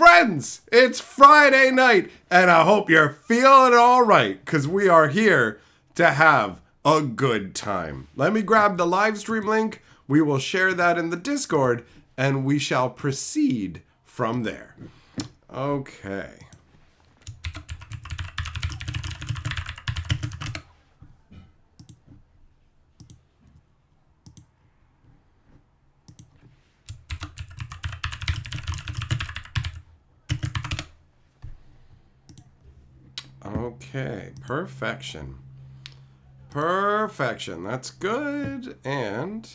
friends, it's Friday night, and I hope you're feeling all right, because we are here to have a good time. Let me grab the live stream link. We will share that in the Discord, and we shall proceed from there. Okay. Okay, perfection. Perfection, that's good. And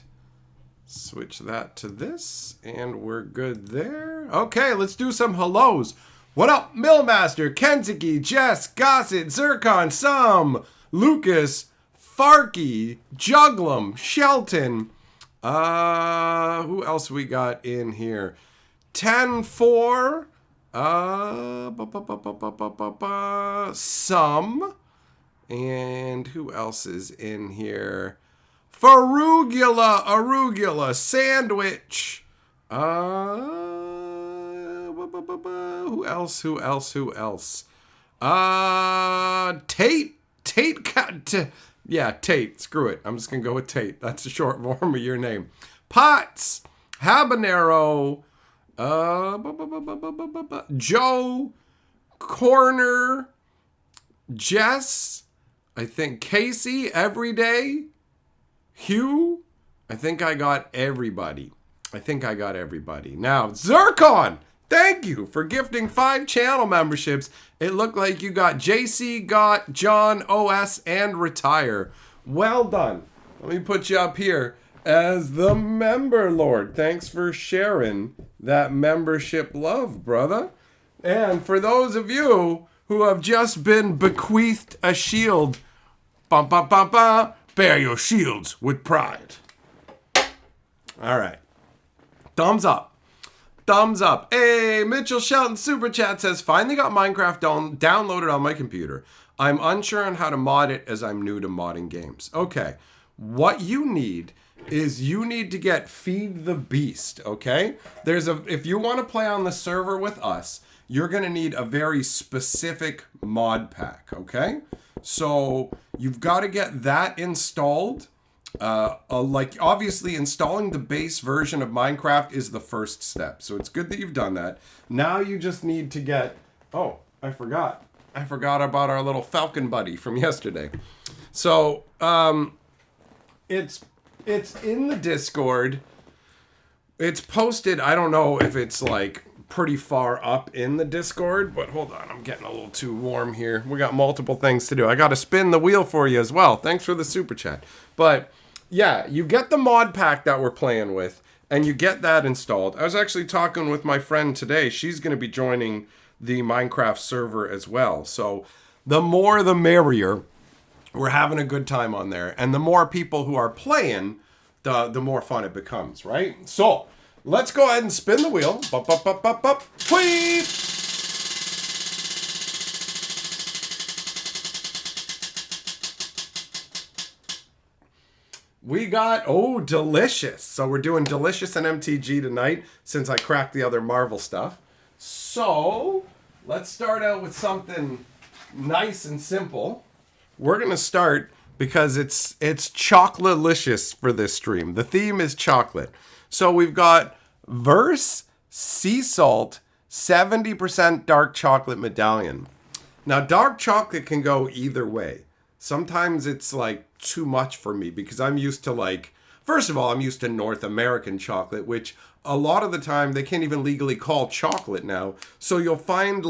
switch that to this, and we're good there. Okay, let's do some hellos. What up, Millmaster, Kentucky, Jess, Gossett, Zircon, Sam, Lucas, Farky, Juglum, Shelton. Who else we got in here? 10-4. Some. And who else is in here? Arugula, Sandwich. Who else? Tate. Yeah, Tate. Screw it. I'm just going to go with Tate. That's the short form of your name. Potts. Habanero. Joe. Corner. Jess. I think Casey. Everyday. Hugh. I think I got everybody. Now, Zircon. Thank you for gifting 5 channel memberships. It looked like you got JC, Got, John, OS, and Retire. Well done. Let me put you up here as the member lord. Thanks for sharing that membership love, brother. And for those of you who have just been bequeathed a shield, bear your shields with pride. All right. Thumbs up. Hey, Mitchell Shelton Super Chat says, finally got Minecraft downloaded on my computer. I'm unsure on how to mod it as I'm new to modding games. Okay. What you need is you need to get Feed the Beast, okay? If you want to play on the server with us, you're going to need a very specific mod pack, okay? So you've got to get that installed. Obviously installing the base version of Minecraft is the first step. So it's good that you've done that. Now you just need to get, I forgot about our little falcon buddy from yesterday. So, it's in the Discord. It's posted. I don't know if it's like pretty far up in the Discord, but hold on, I'm getting a little too warm here. We got multiple things to do. I got to spin the wheel for you as well. Thanks for the super chat. But yeah, you get the mod pack that we're playing with, and you get that installed. I was actually talking with my friend today. She's going to be joining the Minecraft server as well. So the more the merrier. We're having a good time on there. And the more people who are playing, the more fun it becomes, right? So let's go ahead and spin the wheel. Tweet! We got, delicious. So we're doing delicious and MTG tonight since I cracked the other Marvel stuff. So let's start out with something nice and simple. We're going to start because it's chocolate-licious for this stream. The theme is chocolate. So we've got Verse Sea Salt 70% dark chocolate medallion. Now, dark chocolate can go either way. Sometimes it's like too much for me because I'm used to first of all, I'm used to North American chocolate, which a lot of the time they can't even legally call chocolate now. So you'll find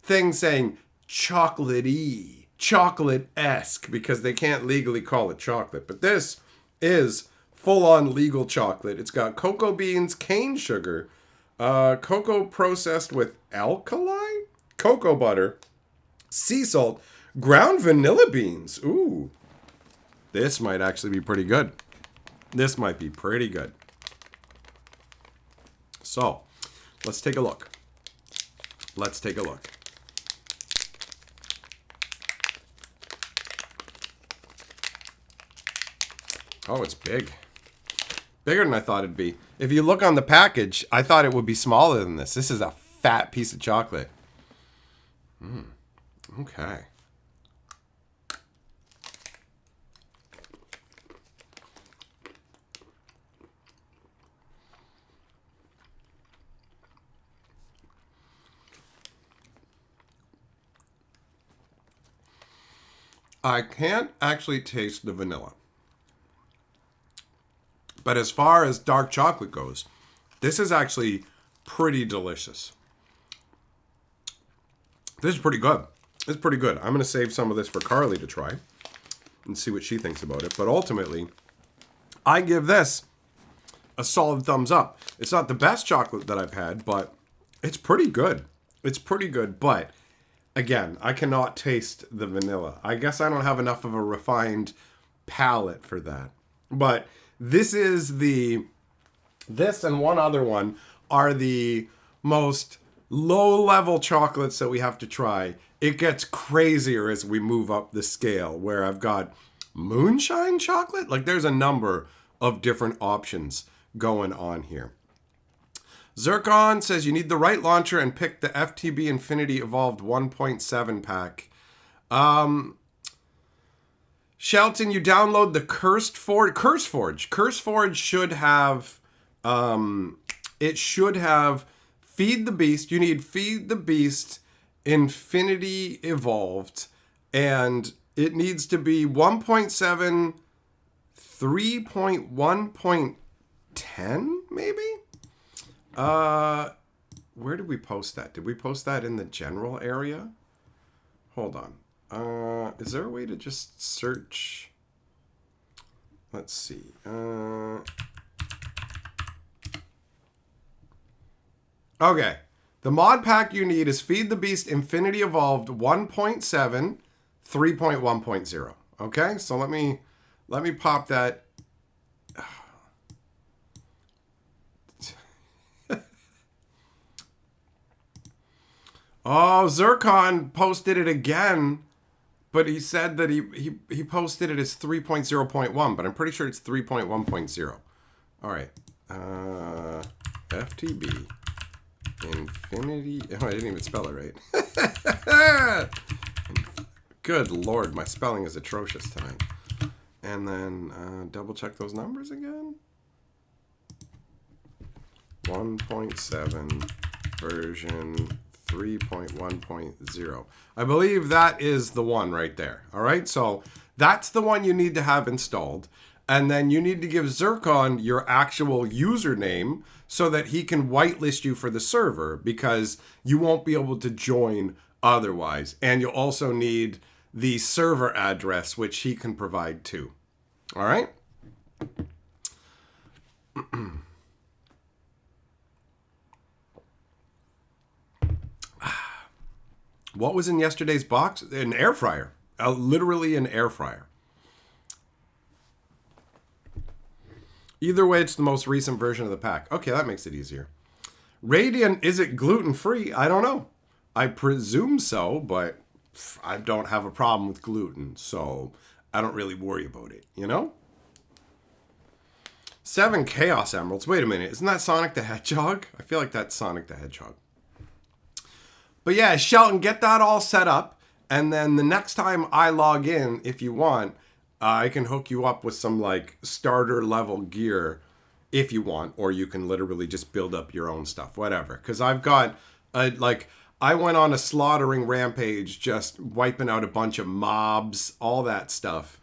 things saying chocolate-y. Chocolate-esque because they can't legally call it chocolate. But this is full-on legal chocolate. It's got cocoa beans, cane sugar, cocoa processed with alkali, cocoa butter, sea salt, ground vanilla beans. Ooh, this might actually be pretty good. This might be pretty good. So, let's take a look. Oh, it's big. Bigger than I thought it'd be. If you look on the package, I thought it would be smaller than this. This is a fat piece of chocolate. Okay. I can't actually taste the vanilla. But as far as dark chocolate goes, this is actually pretty delicious. This is pretty good. It's pretty good. I'm going to save some of this for Carly to try and see what she thinks about it. But ultimately, I give this a solid thumbs up. It's not the best chocolate that I've had, but it's pretty good. It's pretty good, but again, I cannot taste the vanilla. I guess I don't have enough of a refined palate for that. But this and one other one are the most low-level chocolates that we have to try. It gets crazier as we move up the scale, where I've got moonshine chocolate. Like, there's a number of different options going on here. Zircon says you need the right launcher and pick the FTB Infinity Evolved 1.7 pack. Shelton, you download the CurseForge. CurseForge should have, it should have Feed the Beast. You need Feed the Beast Infinity Evolved, and it needs to be 1.7, 3.1.10 maybe? Where did we post that? Did we post that in the general area? Hold on. Is there a way to just search? Let's see. Okay. The mod pack you need is Feed the Beast Infinity Evolved 1.7, 3.1.0. Okay? So let me pop that. Oh, Zircon posted it again, but he said that he posted it as 3.0.1, but I'm pretty sure it's 3.1.0. All right. FTB Infinity. Oh, I didn't even spell it right. Good Lord, my spelling is atrocious tonight. And then double check those numbers again. 1.7 version 3.1.0. I believe that is the one right there. All right, so that's the one you need to have installed. And then you need to give Zircon your actual username so that he can whitelist you for the server, because you won't be able to join otherwise. And you'll also need the server address, which he can provide too. All right? What was in yesterday's box? An air fryer. Literally an air fryer. Either way, it's the most recent version of the pack. Okay, that makes it easier. Radiant, is it gluten-free? I don't know. I presume so, but I don't have a problem with gluten, so I don't really worry about it, you know? 7 Chaos Emeralds. Wait a minute. Isn't that Sonic the Hedgehog? I feel like that's Sonic the Hedgehog. But yeah, Shelton, get that all set up. And then the next time I log in, if you want, I can hook you up with some like starter level gear if you want. Or you can literally just build up your own stuff, whatever. Because I've got, I went on a slaughtering rampage just wiping out a bunch of mobs, all that stuff.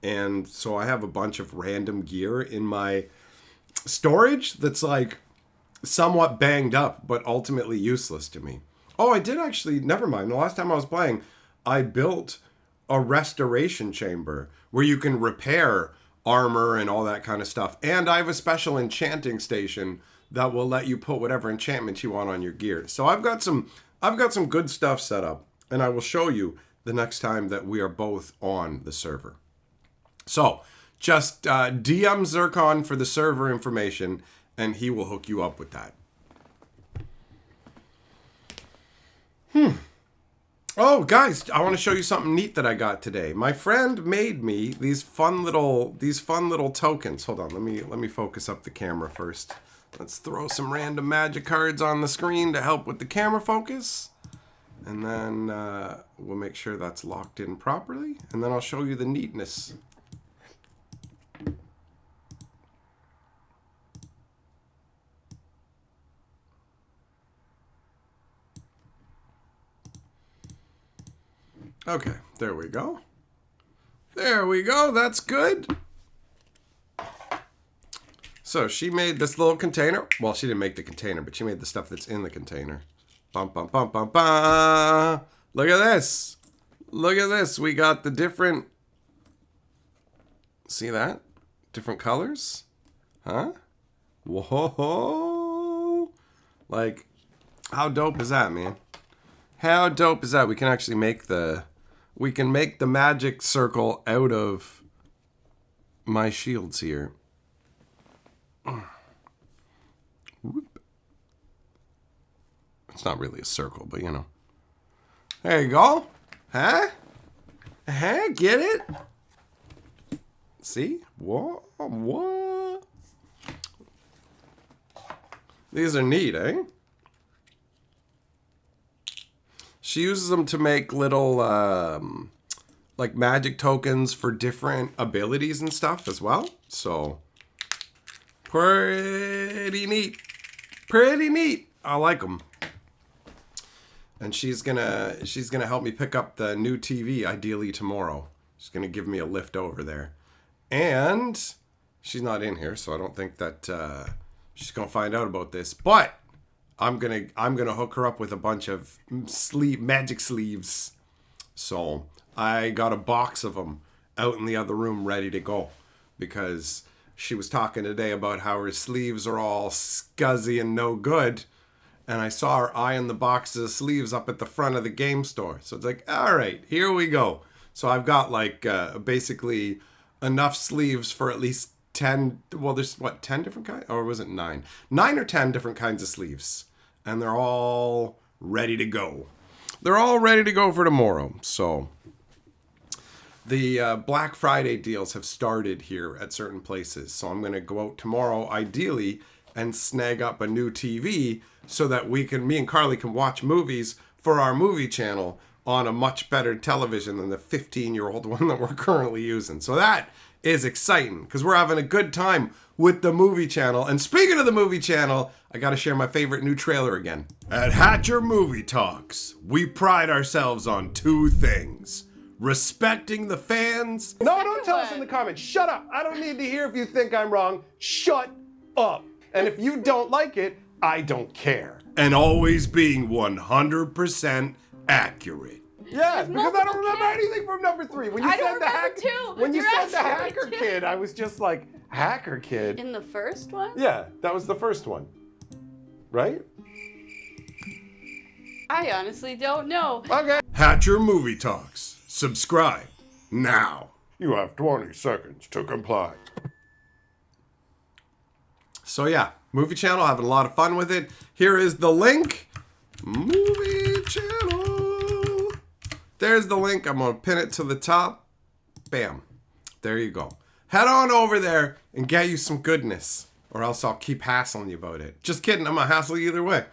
And so I have a bunch of random gear in my storage that's like somewhat banged up, but ultimately useless to me. Oh, I did actually, never mind. The last time I was playing, I built a restoration chamber where you can repair armor and all that kind of stuff. And I have a special enchanting station that will let you put whatever enchantment you want on your gear. So I've got some good stuff set up, and I will show you the next time that we are both on the server. So just DM Zircon for the server information, and he will hook you up with that. Oh, guys, I want to show you something neat that I got today. My friend made me these fun little tokens. Hold on, let me focus up the camera first. Let's throw some random magic cards on the screen to help with the camera focus. And then we'll make sure that's locked in properly. And then I'll show you the neatness. Okay, there we go. There we go, that's good. So she made this little container. Well, she didn't make the container, but she made the stuff that's in the container. Bum, bum, bum, bum, bum. Look at this. Look at this. We got the different... See that? Different colors? Huh? Whoa. Like, how dope is that, man? How dope is that? We can actually make the... We can make the magic circle out of my shields here. Whoop. It's not really a circle, but you know. There you go. Huh? Huh? Get it? See? What? What? These are neat, eh? She uses them to make little, like magic tokens for different abilities and stuff as well. So, pretty neat. Pretty neat. I like them. And she's gonna help me pick up the new TV ideally tomorrow. She's gonna give me a lift over there. And she's not in here, so I don't think that she's gonna find out about this. But I'm gonna hook her up with a bunch of magic sleeves. So I got a box of them out in the other room ready to go, because she was talking today about how her sleeves are all scuzzy and no good, and I saw her eyeing the boxes of sleeves up at the front of the game store. So it's like, all right, here we go. So I've got like basically enough sleeves for at least 10, well, there's what, 10 different kinds? Or was it 9? 9 or 10 different kinds of sleeves. And they're all ready to go. They're all ready to go for tomorrow. So the Black Friday deals have started here at certain places. So I'm going to go out tomorrow, ideally, and snag up a new TV so that me and Carly can watch movies for our movie channel on a much better television than the 15-year-old one that we're currently using. So that is exciting, because we're having a good time with the movie channel. And speaking of the movie channel, I got to share my favorite new trailer again. At Hatcher Movie Talks, we pride ourselves on 2 things. Respecting the fans. No, don't tell us in the comments. Shut up. I don't need to hear if you think I'm wrong. Shut up. And if you don't like it, I don't care. And always being 100% accurate. Yeah, because I don't remember anything from number 3. When you said the hacker kid, I was just like, hacker kid? In the first one? Yeah, that was the first one. Right? I honestly don't know. Okay. Hatcher Movie Talks. Subscribe now. You have 20 seconds to comply. So yeah, movie channel, having a lot of fun with it. Here is the link. Movie channel. There's the link. I'm going to pin it to the top. Bam. There you go. Head on over there and get you some goodness, or else I'll keep hassling you about it. Just kidding. I'm going to hassle you either way.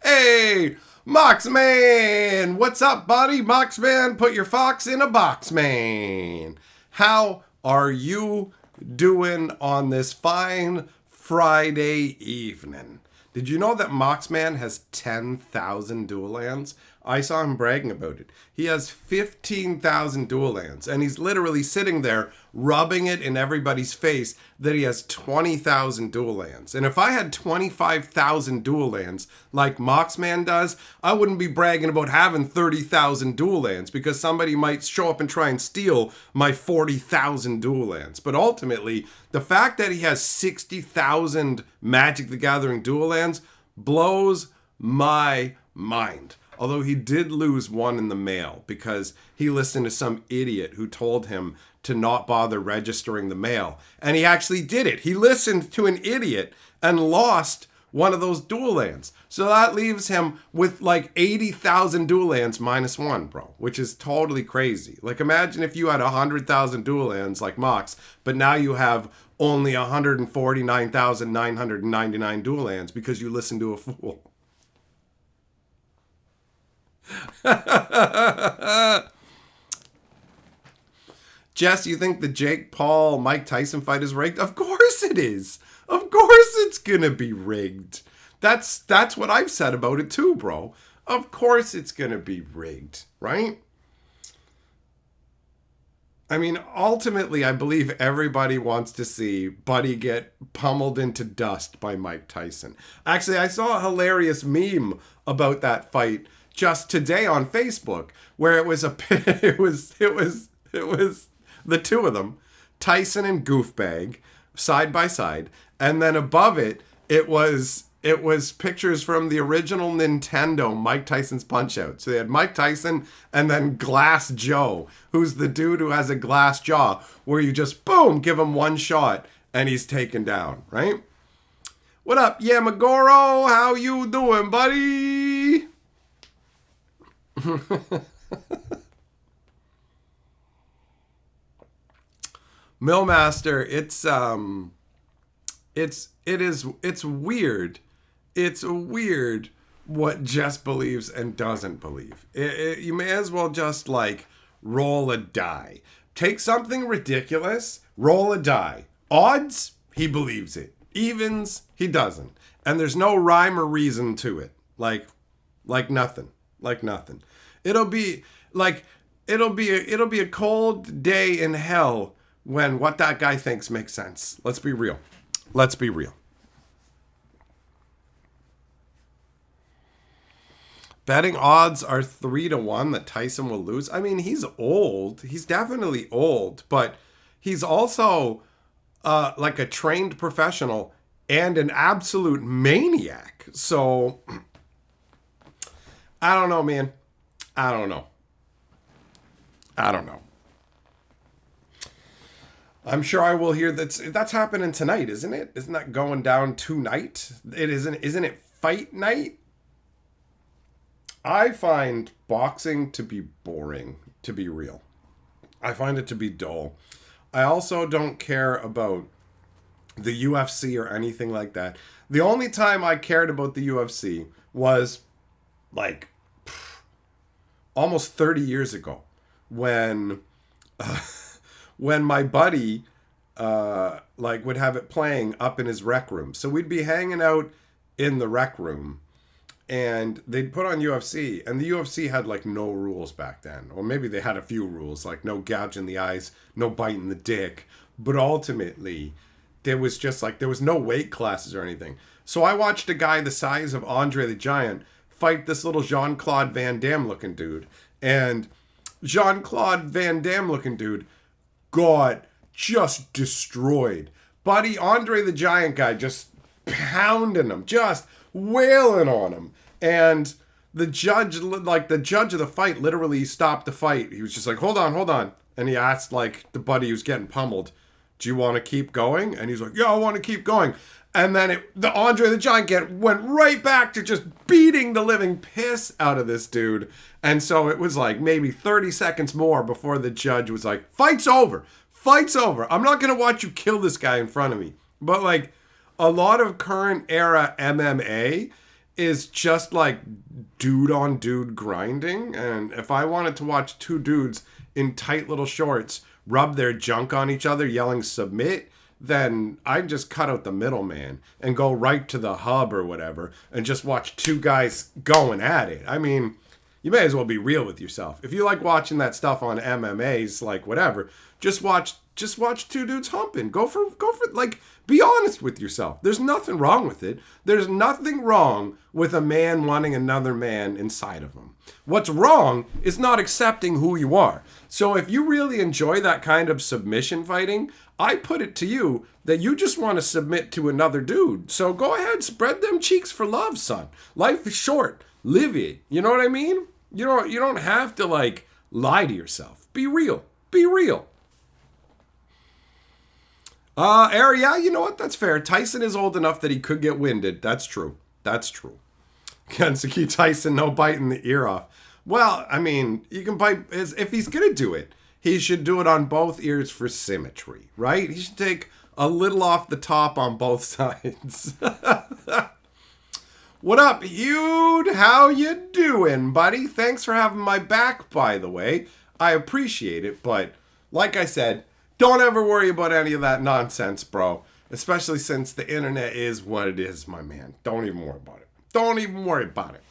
Hey, Moxman. What's up, buddy? Moxman, put your fox in a box, man. How are you doing on this fine Friday evening? Did you know that Moxman has 10,000 dual lands? I saw him bragging about it. He has 15,000 dual lands, and he's literally sitting there rubbing it in everybody's face that he has 20,000 dual lands. And if I had 25,000 dual lands like Moxman does, I wouldn't be bragging about having 30,000 dual lands, because somebody might show up and try and steal my 40,000 dual lands. But ultimately, the fact that he has 60,000 Magic the Gathering dual lands blows my mind. Although he did lose one in the mail because he listened to some idiot who told him to not bother registering the mail. And he actually did it. He listened to an idiot and lost one of those dual lands. So that leaves him with like 80,000 dual lands minus 1, bro, which is totally crazy. Like, imagine if you had 100,000 dual lands like Mox, but now you have only 149,999 dual lands because you listened to a fool. Jess, you think the Jake Paul Mike Tyson fight is rigged? Of course it is. Of course it's gonna be rigged. That's what I've said about it too, bro. Of course it's gonna be rigged, right? I mean, ultimately, I believe everybody wants to see Buddy get pummeled into dust by Mike Tyson. Actually, I saw a hilarious meme about that fight just today on Facebook, where it was it was the two of them, Tyson and Goofbag, side by side, and then above it, it was pictures from the original Nintendo Mike Tyson's Punch-Out. So they had Mike Tyson and then Glass Joe, who's the dude who has a glass jaw, where you just, boom, give him one shot and he's taken down, right? What up, Yamagoro? How you doing, buddy? Millmaster, it's weird. It's weird what Jess believes and doesn't believe. You may as well just like roll a die. Take something ridiculous, roll a die. Odds, he believes it. Evens, he doesn't. And there's no rhyme or reason to it. Like nothing. Like nothing. It'll be a cold day in hell when what that guy thinks makes sense. Let's be real. Let's be real. Betting odds are 3-1 that Tyson will lose. I mean, he's old. He's definitely old, but he's also like a trained professional and an absolute maniac. So, I don't know, man. I don't know. I'm sure I will hear that's happening tonight, isn't it? Isn't that going down tonight? Isn't it fight night? I find boxing to be boring, to be real. I find it to be dull. I also don't care about the UFC or anything like that. The only time I cared about the UFC was like almost 30 years ago when my buddy would have it playing up in his rec room. So we'd be hanging out in the rec room and they'd put on UFC, and the UFC had like no rules back then. Or maybe they had a few rules, like no gouging the eyes, no biting the dick. But ultimately, there was just like, there was no weight classes or anything. So I watched a guy the size of Andre the Giant fight this little Jean-Claude Van Damme looking dude. And Jean-Claude Van Damme looking dude got just destroyed. Buddy, Andre the Giant guy just pounding him, just wailing on him. And the judge of the fight literally stopped the fight. He was just like, hold on. And he asked like the buddy who's getting pummeled, do you want to keep going? And he's like, yeah, I want to keep going. And then the Andre the Giant went right back to just beating the living piss out of this dude. And so it was like maybe 30 seconds more before the judge was like, fight's over. I'm not going to watch you kill this guy in front of me. But like a lot of current era MMA is just like dude on dude grinding. And if I wanted to watch two dudes in tight little shorts rub their junk on each other yelling submit, then I'd just cut out the middleman and go right to the hub or whatever and just watch two guys going at it. I mean, you may as well be real with yourself. If you like watching that stuff on MMAs, like whatever, just watch two dudes humping. Go for like, be honest with yourself. There's nothing wrong with it. There's nothing wrong with a man wanting another man inside of him. What's wrong is not accepting who you are. So if you really enjoy that kind of submission fighting, I put it to you that you just want to submit to another dude. So go ahead, spread them cheeks for love, son. Life is short. Live it. You know what I mean? You don't have to like lie to yourself. Be real. Ari, yeah, you know what? That's fair. Tyson is old enough that he could get winded. That's true. Kensuke Tyson, no biting the ear off. Well, I mean, you can bite, if he's going to do it, he should do it on both ears for symmetry, right? He should take a little off the top on both sides. What up, Hugh? How you doing, buddy? Thanks for having my back, by the way. I appreciate it, but like I said, don't ever worry about any of that nonsense, bro. Especially since the internet is what it is, my man. Don't even worry about it. Don't even worry about it.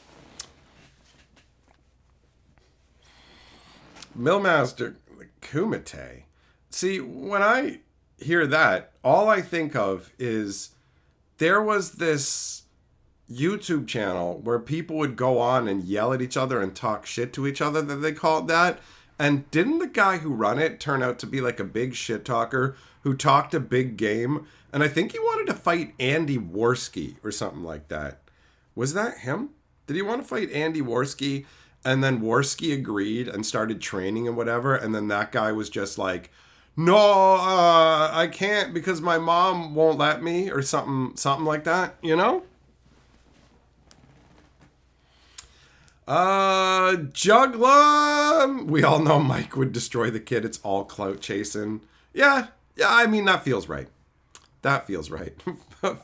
Millmaster Kumite. See, when I hear that, all I think of is there was this YouTube channel where people would go on and yell at each other and talk shit to each other, that they called that. And didn't the guy who run it turn out to be like a big shit talker who talked a big game? And I think he wanted to fight Andy Worski or something like that. Was that him? Did he want to fight Andy Worski? And then Worski agreed and started training and whatever. And then that guy was just like, no, I can't because my mom won't let me, or something like that, you know? Juggler. We all know Mike would destroy the kid. It's all clout chasing. Yeah, I mean, that feels right. That feels right.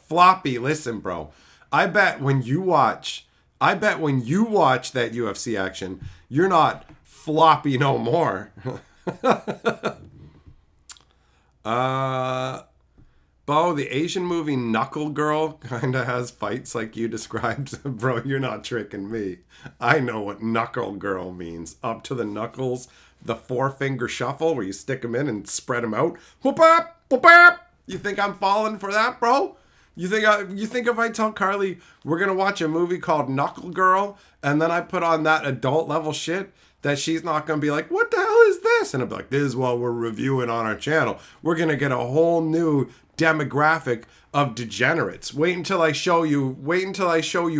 Floppy, listen, bro. I bet when you watch that UFC action, you're not floppy no more. Bo, the Asian movie Knuckle Girl kind of has fights like you described. Bro, you're not tricking me. I know what Knuckle Girl means. Up to the knuckles, the four-finger shuffle where you stick them in and spread them out. Whoop-up, whoop-up. You think I'm falling for that, bro? You think if I tell Carly we're going to watch a movie called Knuckle Girl and then I put on that adult level shit, that she's not going to be like, what the hell is this? And I'll be like, this is what we're reviewing on our channel. We're going to get a whole new demographic of degenerates. Wait until I show you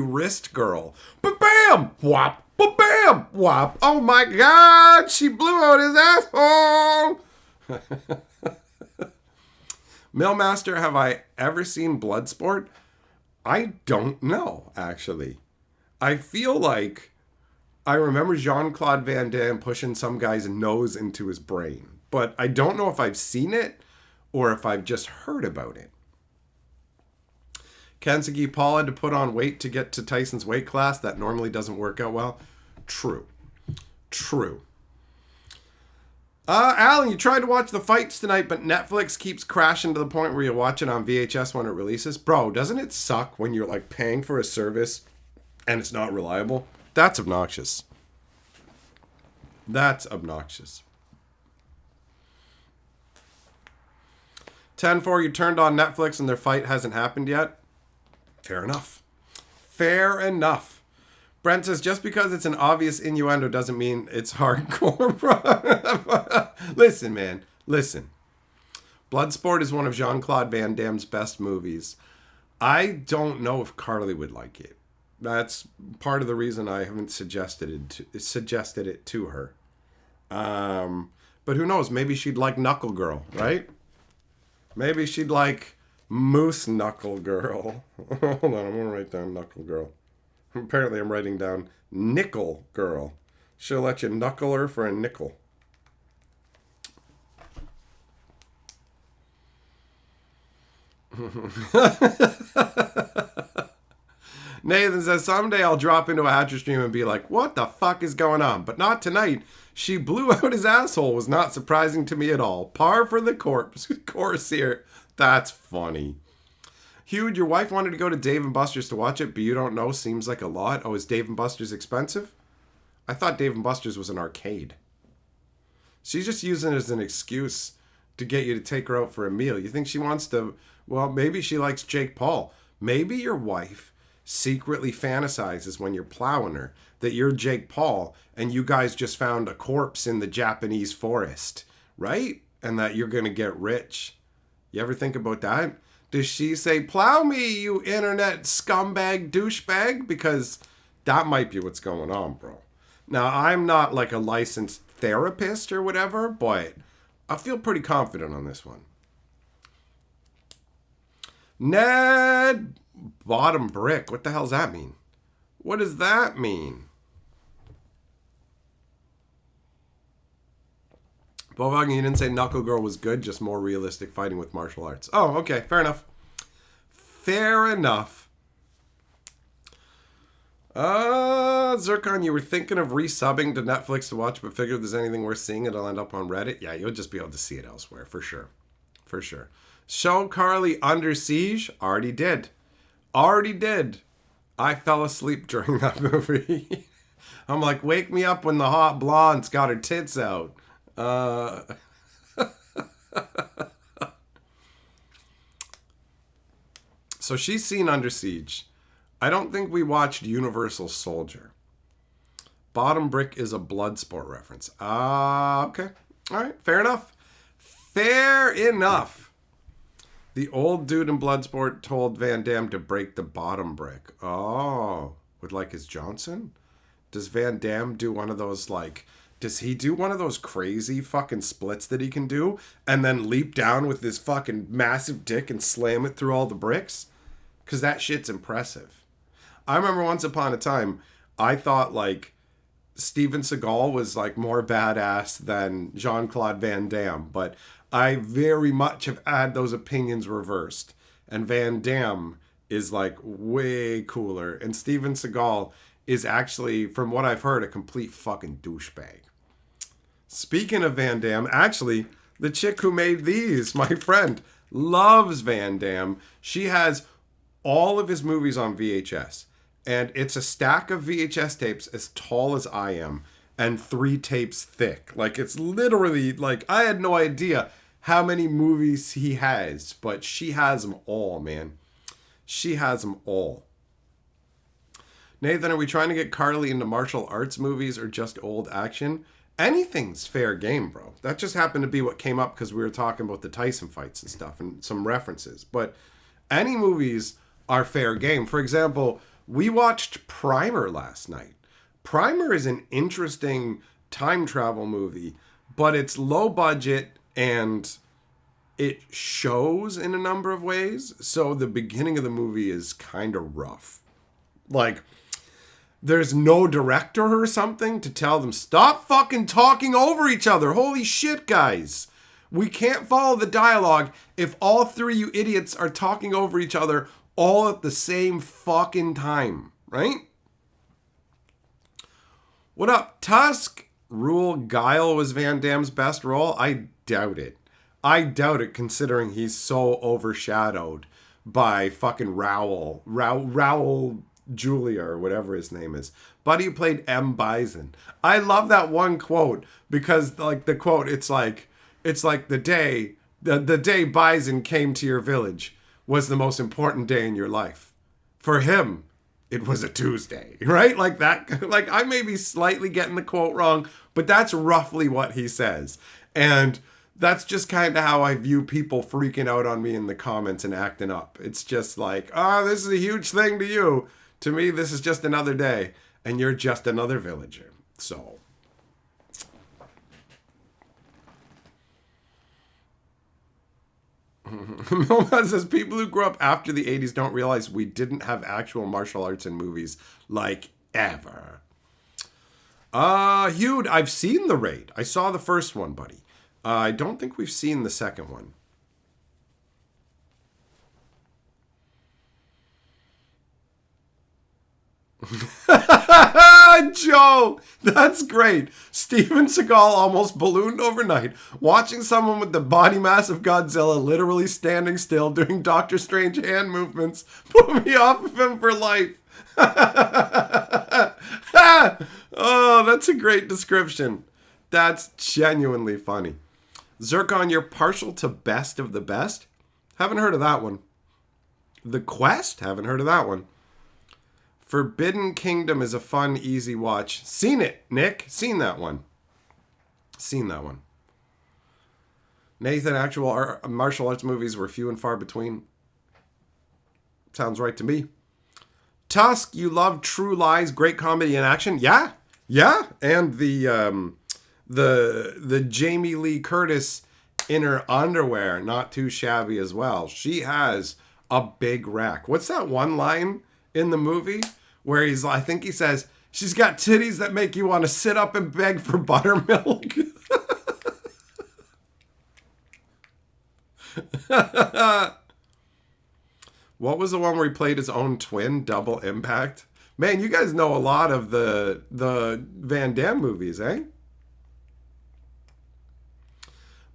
Wrist Girl. Ba-bam! Whop! Ba-bam! Whop! Oh my God! She blew out his asshole! Millmaster, have I ever seen Bloodsport? I don't know, actually. I feel like I remember Jean-Claude Van Damme pushing some guy's nose into his brain, but I don't know if I've seen it or if I've just heard about it. Kensuke Paul had to put on weight to get to Tyson's weight class. That normally doesn't work out well. True. Alan, you tried to watch the fights tonight, but Netflix keeps crashing to the point where you watch it on VHS when it releases. Bro, doesn't it suck when you're like paying for a service and it's not reliable? That's obnoxious. That's obnoxious. 10-4, you turned on Netflix and their fight hasn't happened yet? Fair enough. Fair enough. Brent says, just because it's an obvious innuendo doesn't mean it's hardcore, bro. Listen, man. Listen. Bloodsport is one of Jean-Claude Van Damme's best movies. I don't know if Carly would like it. That's part of the reason I haven't suggested it to her. But who knows? Maybe she'd like Knuckle Girl, right? Maybe she'd like Moose Knuckle Girl. Hold on, I'm going to write down Knuckle Girl. Apparently I'm writing down Nickel Girl. She'll let you knuckle her for a nickel. Nathan says, someday I'll drop into a Hatcher stream and be like, what the fuck is going on? But not tonight. She blew out his asshole was not surprising to me at all. Par for the course here. That's funny. Hugh, your wife wanted to go to Dave & Buster's to watch it, but you don't know. Seems like a lot. Oh, is Dave & Buster's expensive? I thought Dave & Buster's was an arcade. She's just using it as an excuse to get you to take her out for a meal. You think she wants to... Well, maybe she likes Jake Paul. Maybe your wife secretly fantasizes when you're plowing her that you're Jake Paul and you guys just found a corpse in the Japanese forest, right? And that you're going to get rich. You ever think about that? Does she say, plow me, you internet scumbag douchebag? Because that might be what's going on, bro. Now, I'm not like a licensed therapist or whatever, but I feel pretty confident on this one. Ned Bottom Brick. What the hell does that mean? What does that mean? Bovog, you didn't say Knuckle Girl was good, just more realistic fighting with martial arts. Oh, okay. Fair enough. Fair enough. Zircon, you were thinking of resubbing to Netflix to watch, but figured if there's anything worth seeing, it'll end up on Reddit. Yeah, you'll just be able to see it elsewhere, for sure. For sure. Show Carly Under Siege? Already did. Already did. I fell asleep during that movie. I'm like, wake me up when the hot blonde's got her tits out. So she's seen Under Siege. I don't think we watched Universal Soldier. Bottom Brick is a Bloodsport reference. Okay. All right. Fair enough. Fair enough. The old dude in Bloodsport told Van Damme to break the bottom brick. Oh. With like his Johnson? Does Van Damme do one of those like... Does he do one of those crazy fucking splits that he can do and then leap down with his fucking massive dick and slam it through all the bricks? Because that shit's impressive. I remember once upon a time, I thought like Steven Seagal was like more badass than Jean-Claude Van Damme, but I very much have had those opinions reversed. And Van Damme is like way cooler. And Steven Seagal is actually, from what I've heard, a complete fucking douchebag. Speaking of Van Damme, actually, the chick who made these, my friend, loves Van Damme. She has all of his movies on VHS. And it's a stack of VHS tapes as tall as I am and 3 tapes thick. Like, it's literally, like, I had no idea how many movies he has, but she has them all, man. She has them all. Nathan, are we trying to get Carly into martial arts movies or just old action? Anything's fair game, bro. That just happened to be what came up because we were talking about the Tyson fights and stuff and some references. But any movies are fair game. For example, we watched Primer last night. Primer is an interesting time travel movie, but it's low budget and it shows in a number of ways. So the beginning of the movie is kind of rough. Like, there's no director or something to tell them, stop fucking talking over each other. Holy shit, guys. We can't follow the dialogue if all 3 you idiots are talking over each other all at the same fucking time, right? What up, Tusk? Rule Guile was Van Damme's best role? I doubt it. I doubt it, considering he's so overshadowed by fucking Raoul Julia, or whatever his name is. Buddy who played M. Bison. I love that one quote because, like, the quote, it's like the day Bison came to your village was the most important day in your life. For him, it was a Tuesday, right? Like that. Like, I may be slightly getting the quote wrong, but that's roughly what he says. And that's just kind of how I view people freaking out on me in the comments and acting up. It's just like, this is a huge thing to you. To me, this is just another day, and you're just another villager. So. Milman says, people who grew up after the 80s don't realize we didn't have actual martial arts in movies, like, ever. Hugh, I've seen The Raid. I saw the first one, buddy. I don't think we've seen the second one. Joe, that's great. Steven Seagal almost ballooned overnight, watching someone with the body mass of Godzilla literally standing still doing Doctor Strange hand movements put me off of him for life. Oh, that's a great description. That's genuinely funny. Zircon, you're partial to Best of the Best? Haven't heard of that one. The Quest? Haven't heard of that one. Forbidden Kingdom is a fun, easy watch. Seen it, Nick. Seen that one. Seen that one. Nathan, actual martial arts movies were few and far between. Sounds right to me. Tusk, you love True Lies, great comedy and action? Yeah. Yeah. And the Jamie Lee Curtis in her underwear, not too shabby as well. She has a big rack. What's that one line in the movie where I think he says, she's got titties that make you want to sit up and beg for buttermilk? What was the one where he played his own twin, Double Impact? Man, you guys know a lot of the Van Damme movies, eh?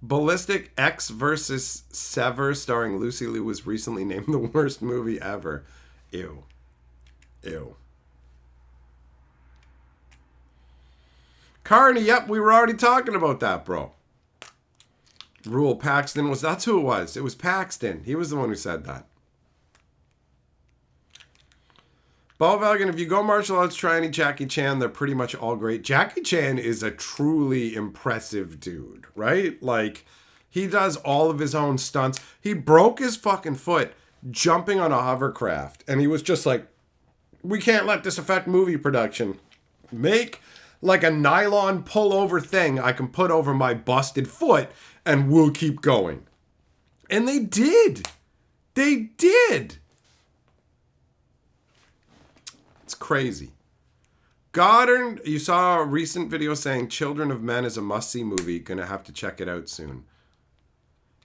Ballistic X versus Sever, starring Lucy Liu, was recently named the worst movie ever. Ew. Ew. Carney, yep, we were already talking about that, bro. Rule Paxton was, that's who it was. It was Paxton. He was the one who said that. Balvalgan, if you go martial arts, try any Jackie Chan, they're pretty much all great. Jackie Chan is a truly impressive dude, right? Like, he does all of his own stunts. He broke his fucking foot jumping on a hovercraft, and he was just like, we can't let this affect movie production. Make like a nylon pullover thing I can put over my busted foot, and we'll keep going. And they did. They did. It's crazy. Goddard, you saw a recent video saying Children of Men is a must-see movie. Gonna have to check it out soon.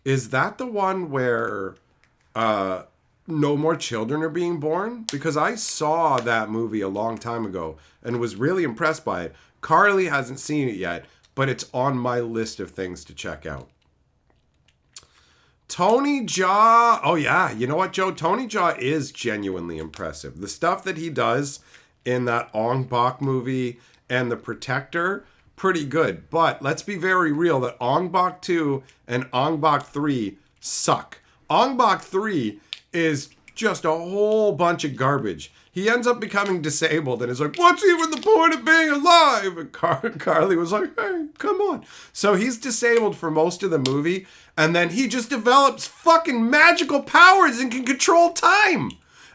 Is that the one where no more children are being born? Because I saw that movie a long time ago and was really impressed by it. Carly hasn't seen it yet, but it's on my list of things to check out. Tony Jaa. Oh, yeah. You know what, Joe? Tony Jaa is genuinely impressive. The stuff that he does in that Ong Bak movie and The Protector, pretty good. But let's be very real that Ong Bak 2 and Ong Bak 3 suck. Ong Bak 3 is just a whole bunch of garbage. He ends up becoming disabled and is like, what's even the point of being alive? And Carly was like, hey, come on. So he's disabled for most of the movie, and then he just develops fucking magical powers and can control time.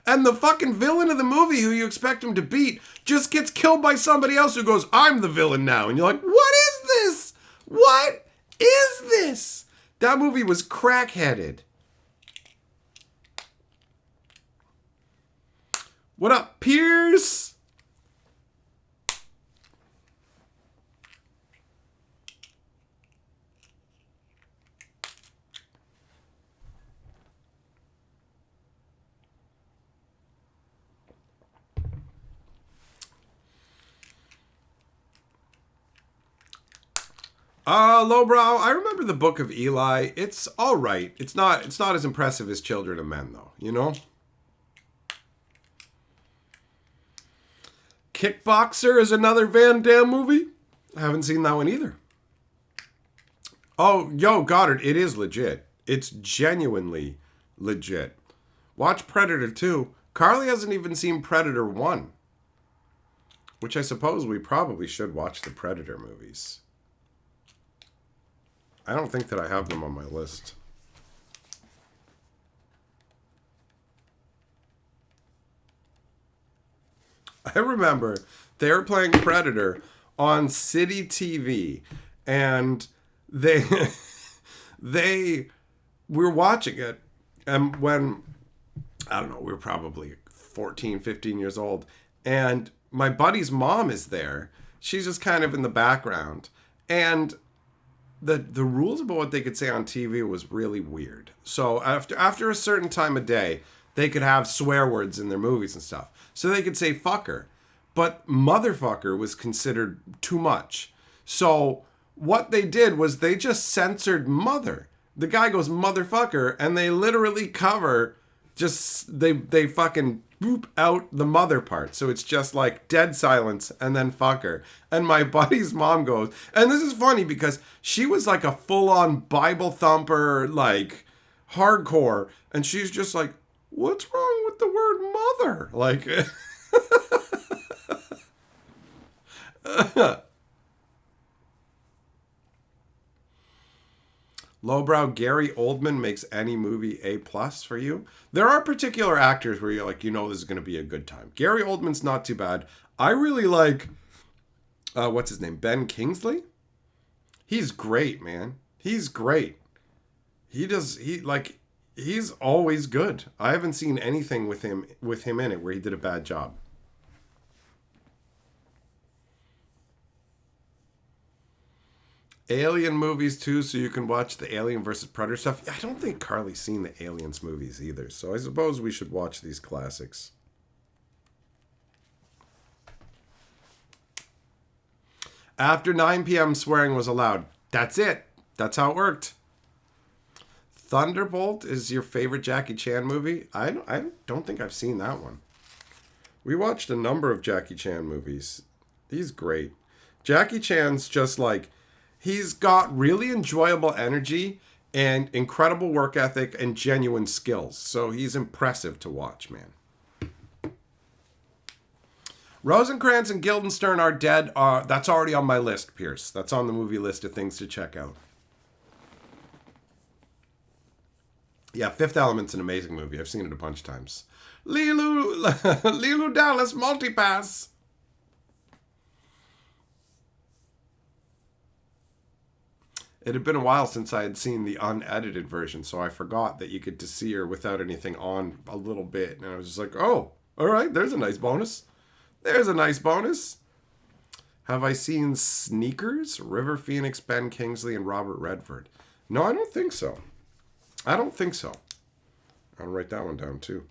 And the fucking villain of the movie, who you expect him to beat, just gets killed by somebody else who goes, I'm the villain now. And you're like, what is this? What is this? That movie was crackheaded. What up, Pierce? Lowbrow, I remember the Book of Eli. It's all right. It's not as impressive as Children of Men, though, you know? Kickboxer is another Van Damme movie. I haven't seen that one either. Oh, yo, Goddard, it is legit. It's genuinely legit. Watch Predator 2. Carly hasn't even seen Predator 1. Which I suppose we probably should watch the Predator movies. I don't think that I have them on my list. I remember they were playing Predator on City TV, and they were watching it, and when, I don't know, we were probably 14, 15 years old, and my buddy's mom is there. She's just kind of in the background, and the rules about what they could say on TV was really weird. So after a certain time of day, they could have swear words in their movies and stuff. So they could say fucker. But motherfucker was considered too much. So what they did was they just censored mother. The guy goes motherfucker, and they literally cover just, they fucking boop out the mother part. So it's just like dead silence and then fucker. And my buddy's mom goes, and this is funny because she was like a full-on Bible thumper, like hardcore. And she's just like, what's wrong with the word mother? Like, Lowbrow, Gary Oldman makes any movie A+ for you. There are particular actors where you're like, you know this is going to be a good time. Gary Oldman's not too bad. I really like, what's his name? Ben Kingsley? He's great, man. He's great. He's always good. I haven't seen anything with him in it where he did a bad job. Alien movies too, so you can watch the Alien versus Predator stuff. I don't think Carly's seen the Aliens movies either, so I suppose we should watch these classics. After 9 p.m., swearing was allowed. That's it. That's how it worked. Thunderbolt is your favorite Jackie Chan movie? I don't think I've seen that one. We watched a number of Jackie Chan movies. He's great. Jackie Chan's just like, he's got really enjoyable energy and incredible work ethic and genuine skills. So he's impressive to watch, man. Rosencrantz and Guildenstern are dead. That's already on my list, Pierce. That's on the movie list of things to check out. Yeah, Fifth Element's an amazing movie. I've seen it a bunch of times. Lilu Dallas Multipass. It had been a while since I had seen the unedited version, so I forgot that you get to see her without anything on a little bit. And I was just like, oh, all right, there's a nice bonus. There's a nice bonus. Have I seen Sneakers? River Phoenix, Ben Kingsley, and Robert Redford. No, I don't think so. I'll write that one down too.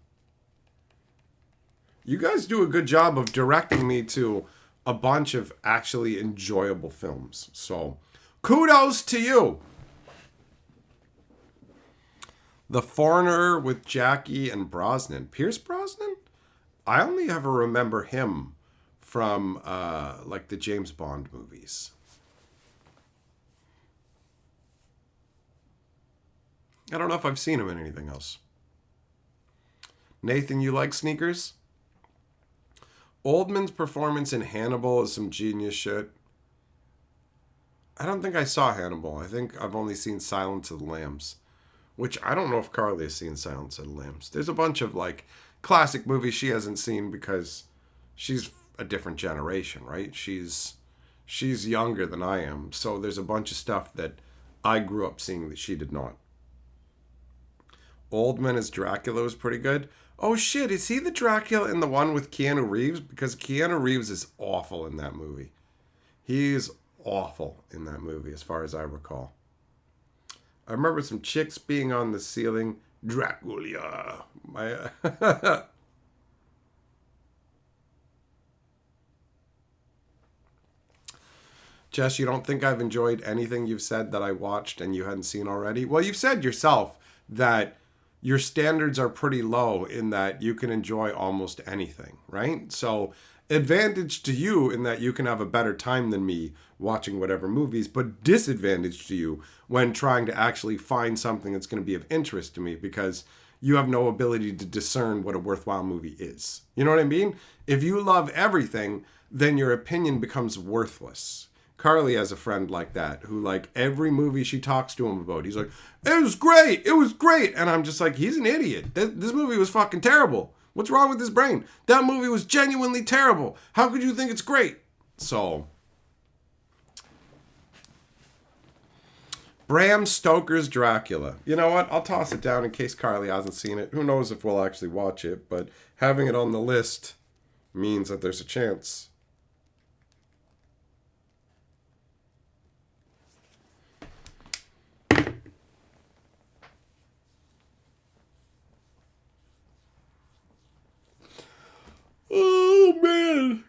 You guys do a good job of directing me to a bunch of actually enjoyable films. So, kudos to you. The Foreigner with Jackie and Brosnan. Pierce Brosnan? I only ever remember him from like the James Bond movies. I don't know if I've seen him in anything else. Nathan, you like Sneakers? Oldman's performance in Hannibal is some genius shit. I don't think I saw Hannibal. I think I've only seen Silence of the Lambs. Which I don't know if Carly has seen Silence of the Lambs. There's a bunch of like classic movies she hasn't seen because she's a different generation, right? She's younger than I am. So there's a bunch of stuff that I grew up seeing that she did not. Oldman as Dracula was pretty good. Oh shit, is he the Dracula in the one with Keanu Reeves? Because Keanu Reeves is awful in that movie. He is awful in that movie as far as I recall. I remember some chicks being on the ceiling. Dracula. Jess, you don't think I've enjoyed anything you've said that I watched and you hadn't seen already? Well, you've said yourself that your standards are pretty low in that you can enjoy almost anything, right? So advantage to you in that you can have a better time than me watching whatever movies, but disadvantage to you when trying to actually find something that's going to be of interest to me because you have no ability to discern what a worthwhile movie is. You know what I mean? If you love everything, then your opinion becomes worthless. Carly has a friend like that who, like, every movie she talks to him about, he's like, it was great. And I'm just like, he's an idiot. This movie was fucking terrible. What's wrong with his brain? That movie was genuinely terrible. How could you think it's great? So, Bram Stoker's Dracula. You know what? I'll toss it down in case Carly hasn't seen it. Who knows if we'll actually watch it, but having it on the list means that there's a chance. Oh, man.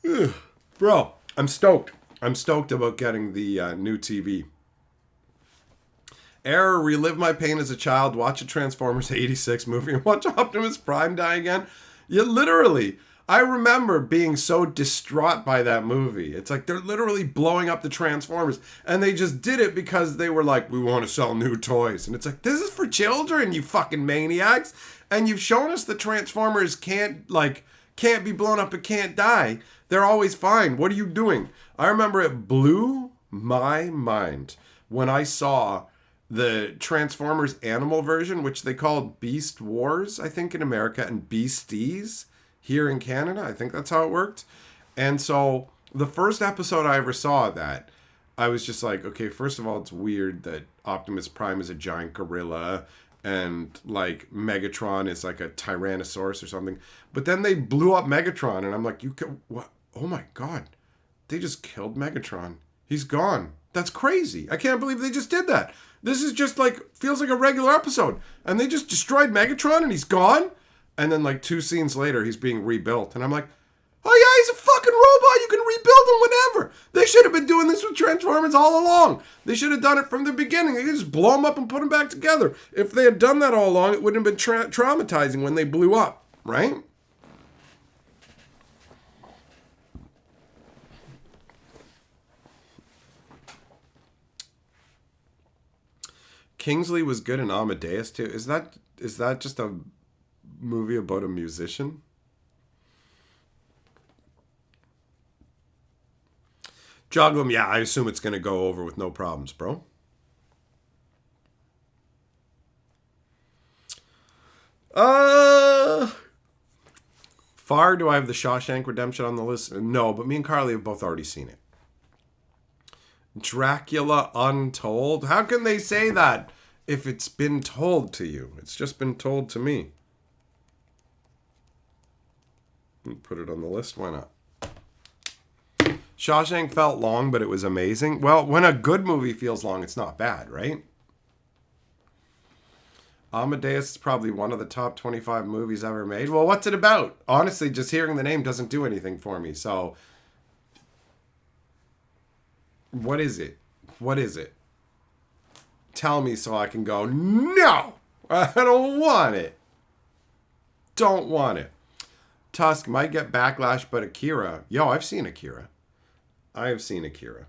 Ugh. Bro, I'm stoked. I'm stoked about getting the new TV. Error, relive my pain as a child, watch a Transformers 86 movie, and watch Optimus Prime die again. Yeah, literally. I remember being so distraught by that movie. It's like they're literally blowing up the Transformers, and they just did it because they were like, we want to sell new toys. And it's like, this is for children, you fucking maniacs. And you've shown us the Transformers can't be blown up and can't die. They're always fine. What are you doing? I remember it blew my mind when I saw the Transformers animal version, which they called Beast Wars, I think, in America, and Beasties here in Canada. I think that's how it worked. And so the first episode I ever saw of that, I was just like, okay, first of all, it's weird that Optimus Prime is a giant gorilla and like Megatron is like a Tyrannosaurus or something. But then they blew up Megatron and I'm like, what? Oh my God. They just killed Megatron He's gone. That's crazy. I can't believe they just did that. This is just like, feels like a regular episode. And they just destroyed Megatron and he's gone. And then like 2 scenes later, he's being rebuilt. And I'm like, oh yeah, he's a fucking robot. You can rebuild him whenever. They should have been doing this with Transformers all along. They should have done it from the beginning. They could just blow him up and put him back together. If they had done that all along, it wouldn't have been traumatizing when they blew up, right? Kingsley was good in Amadeus too. Is that just a movie about a musician? Juggle him, yeah, I assume it's going to go over with no problems, bro. Far do I have the Shawshank Redemption on the list? No, but me and Carly have both already seen it. Dracula Untold? How can they say that if it's been told to you? It's just been told to me. Put it on the list, why not? Shawshank felt long, but it was amazing. Well, when a good movie feels long, it's not bad, right? Amadeus is probably one of the top 25 movies ever made. Well, what's it about? Honestly, just hearing the name doesn't do anything for me. So, what is it? What is it? Tell me so I can go, no! I don't want it. Don't want it. Tusk might get backlash, but Akira. Yo, I've seen Akira. I have seen Akira.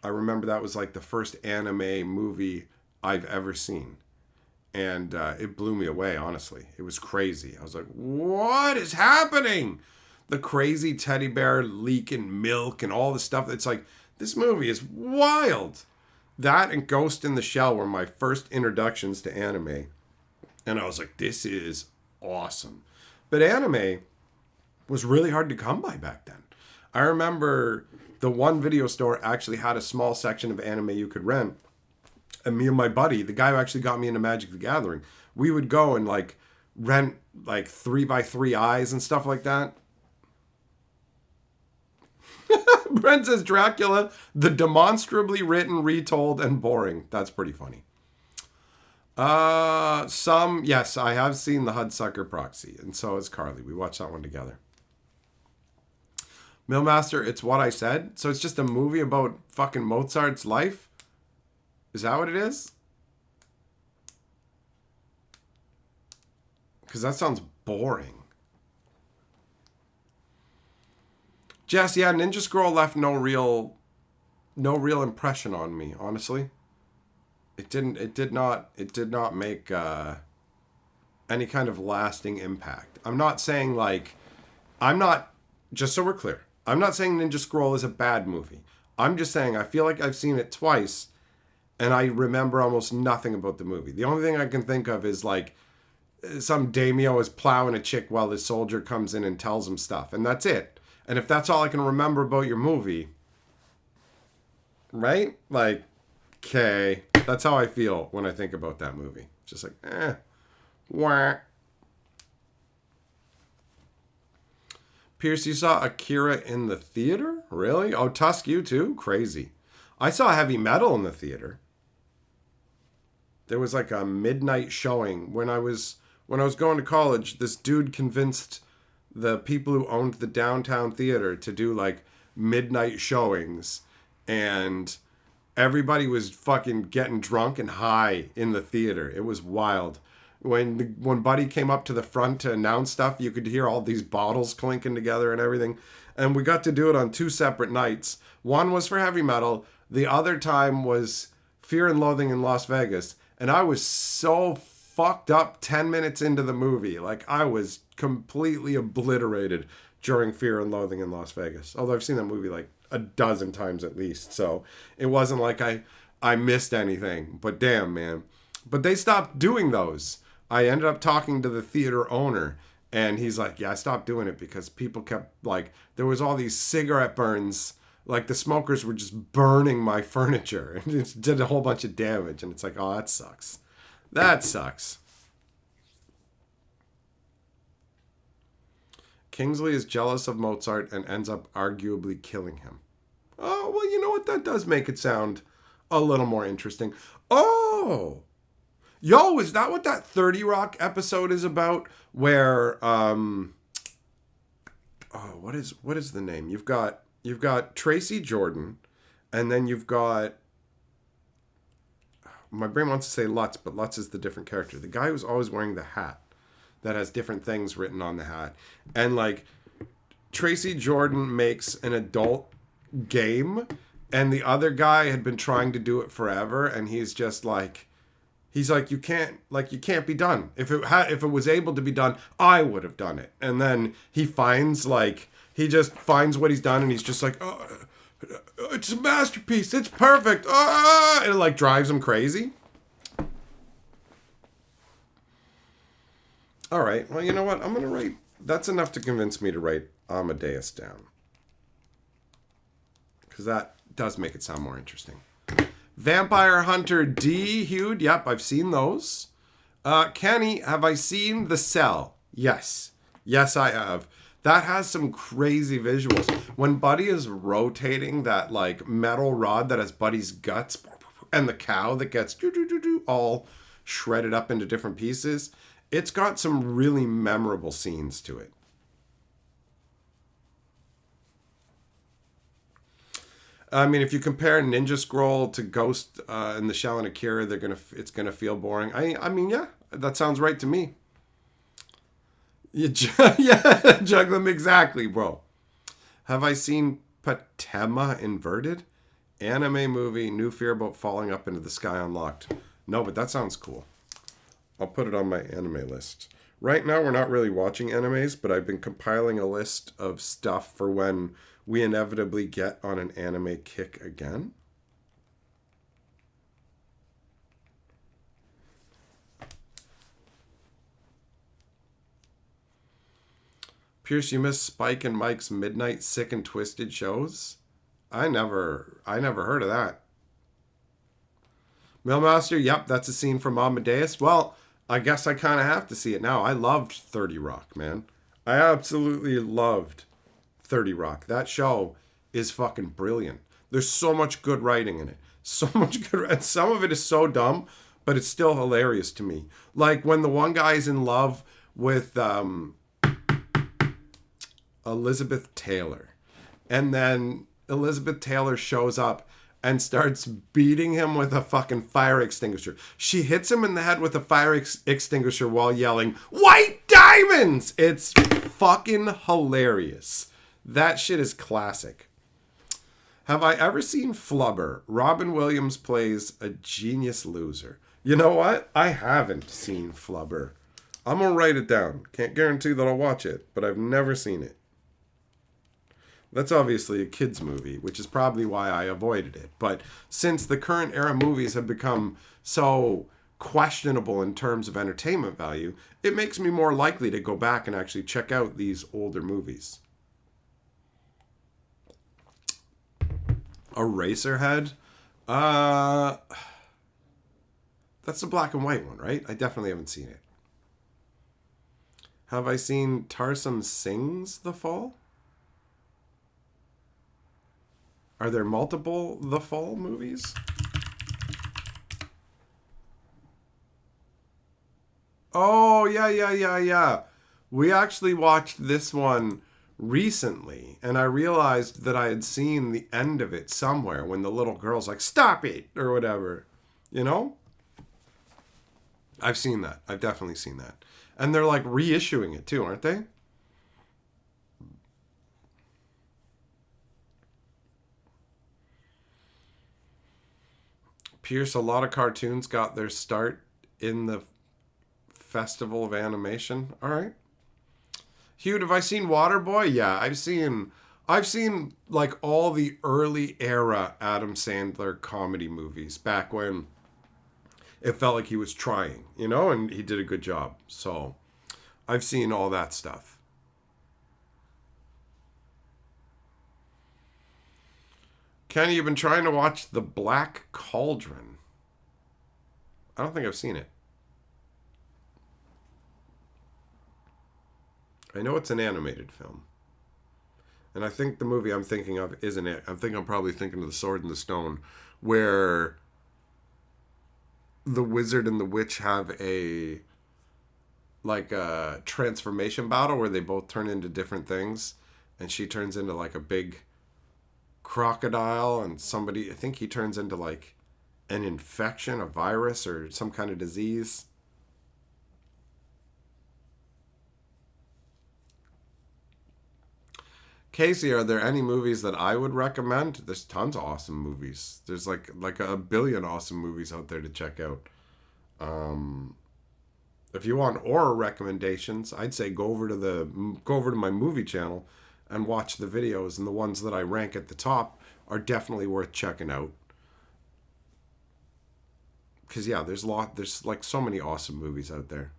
I remember that was like the first anime movie I've ever seen. And it blew me away, honestly. It was crazy. I was like, what is happening? The crazy teddy bear leaking milk and all the stuff. It's like, this movie is wild. That and Ghost in the Shell were my first introductions to anime. And I was like, this is awesome. But anime was really hard to come by back then. I remember the one video store actually had a small section of anime you could rent. And me and my buddy, the guy who actually got me into Magic the Gathering, we would go and like rent like 3x3 eyes and stuff like that. Brent says Dracula, the demonstrably written, retold, and boring. That's pretty funny. Yes, I have seen the Hudsucker Proxy, and so has Carly. We watched that one together. Millmaster, It's What I Said. So it's just a movie about fucking Mozart's life? Is that what it is? Because that sounds boring. Jess, yeah, Ninja Scroll left no real impression on me, honestly. It did not make any kind of lasting impact. I'm not saying just so we're clear, I'm not saying Ninja Scroll is a bad movie. I'm just saying I feel like I've seen it twice and I remember almost nothing about the movie. The only thing I can think of is like some daimyo is plowing a chick while his soldier comes in and tells him stuff. And that's it. And if that's all I can remember about your movie, right? Like, okay. That's how I feel when I think about that movie. Just like, wah. Pierce, you saw Akira in the theater? Really? Oh, Tusk, you too? Crazy. I saw Heavy Metal in the theater. There was like a midnight showing. When I was going to college, this dude convinced the people who owned the downtown theater to do like midnight showings. And everybody was fucking getting drunk and high in the theater. It was wild. When Buddy came up to the front to announce stuff, you could hear all these bottles clinking together and everything. And we got to do it on 2 separate nights. One was for Heavy Metal. The other time was Fear and Loathing in Las Vegas. And I was so fucked up 10 minutes into the movie. Like, I was completely obliterated during Fear and Loathing in Las Vegas. Although I've seen that movie like a dozen times at least. So it wasn't like I missed anything. But damn, man. But they stopped doing those. I ended up talking to the theater owner. And he's like, yeah, I stopped doing it because people kept, like, there was all these cigarette burns. Like, the smokers were just burning my furniture. And it did a whole bunch of damage. And it's like, oh, that sucks. That sucks. Kingsley is jealous of Mozart and ends up arguably killing him. Oh, well, you know what? That does make it sound a little more interesting. Oh! Yo, is that what that 30 Rock episode is about? Where, what is the name? You've got Tracy Jordan, and then you've got, my brain wants to say Lutz, but Lutz is the different character. The guy who's always wearing the hat that has different things written on the hat. And like, Tracy Jordan makes an adult game, and the other guy had been trying to do it forever, and he's like, you can't be done. If it was able to be done, I would have done it. And then he just finds what he's done, and he's just like, oh, it's a masterpiece. It's perfect. And it like drives him crazy. All right. Well, you know what? I'm going to write. That's enough to convince me to write Amadeus down. Because that does make it sound more interesting. Vampire Hunter D. Hewed. Yep, I've seen those. Kenny, have I seen The Cell? Yes. Yes, I have. That has some crazy visuals. When Buddy is rotating that like metal rod that has Buddy's guts and the cow that gets all shredded up into different pieces, it's got some really memorable scenes to it. I mean, if you compare Ninja Scroll to Ghost and the Shell and Akira, it's gonna feel boring. I mean, yeah, that sounds right to me. Yeah, jug them exactly, bro. Have I seen Patema Inverted? Anime movie, new fear about falling up into the sky unlocked. No, but that sounds cool. I'll put it on my anime list. Right now, we're not really watching animes, but I've been compiling a list of stuff for when we inevitably get on an anime kick again. Pierce, you missed Spike and Mike's Midnight Sick and Twisted shows? I never heard of that. Millmaster, yep, that's a scene from Amadeus. Well, I guess I kind of have to see it now. I loved 30 Rock, man. I absolutely loved 30 Rock. That show is fucking brilliant. There's so much good writing in it. So much good, and some of it is so dumb, but it's still hilarious to me. Like when the one guy's in love with Elizabeth Taylor, and then Elizabeth Taylor shows up and starts beating him with a fucking fire extinguisher. She hits him in the head with a fire extinguisher while yelling, "White diamonds!" It's fucking hilarious. That shit is classic. Have I ever seen Flubber? Robin Williams plays a genius loser. You know what? I haven't seen Flubber. I'm going to write it down. Can't guarantee that I'll watch it, but I've never seen it. That's obviously a kid's movie, which is probably why I avoided it. But since the current era movies have become so questionable in terms of entertainment value, it makes me more likely to go back and actually check out these older movies. Eraserhead? That's the black and white one, right? I definitely haven't seen it. Have I seen Tarsum Sings The Fall? Are there multiple The Fall movies? Oh, yeah. We actually watched this one recently, and I realized that I had seen the end of it somewhere when the little girl's like, "Stop it," or whatever. You know? I've seen that. I've definitely seen that. And they're like reissuing it too, aren't they? Pierce, a lot of cartoons got their start in the Festival of Animation. All right. Hugh, have I seen Waterboy? Yeah, I've seen like all the early era Adam Sandler comedy movies back when it felt like he was trying, you know, and he did a good job. So I've seen all that stuff. Kenny, you've been trying to watch The Black Cauldron. I don't think I've seen it. I know it's an animated film. And I think the movie I'm thinking of isn't it. I'm probably thinking of The Sword and the Stone, where the wizard and the witch have a transformation battle where they both turn into different things, and she turns into like a big crocodile, and I think he turns into like an infection, a virus, or some kind of disease. Casey, are there any movies that I would recommend? There's tons of awesome movies. There's like a billion awesome movies out there to check out. If you want horror recommendations, I'd say go over to my movie channel and watch the videos, and the ones that I rank at the top are definitely worth checking out. Cause yeah, there's like so many awesome movies out there.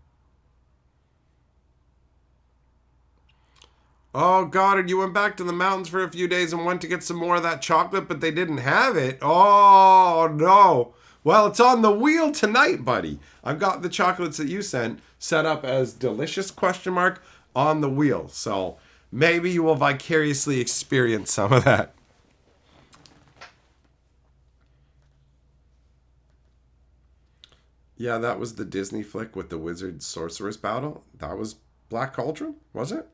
Oh, Goddard, you went back to the mountains for a few days and went to get some more of that chocolate, but they didn't have it. Oh, no. Well, it's on the wheel tonight, buddy. I've got the chocolates that you sent set up as delicious ? On the wheel. So maybe you will vicariously experience some of that. Yeah, that was the Disney flick with the wizard sorceress battle. That was Black Cauldron, was it?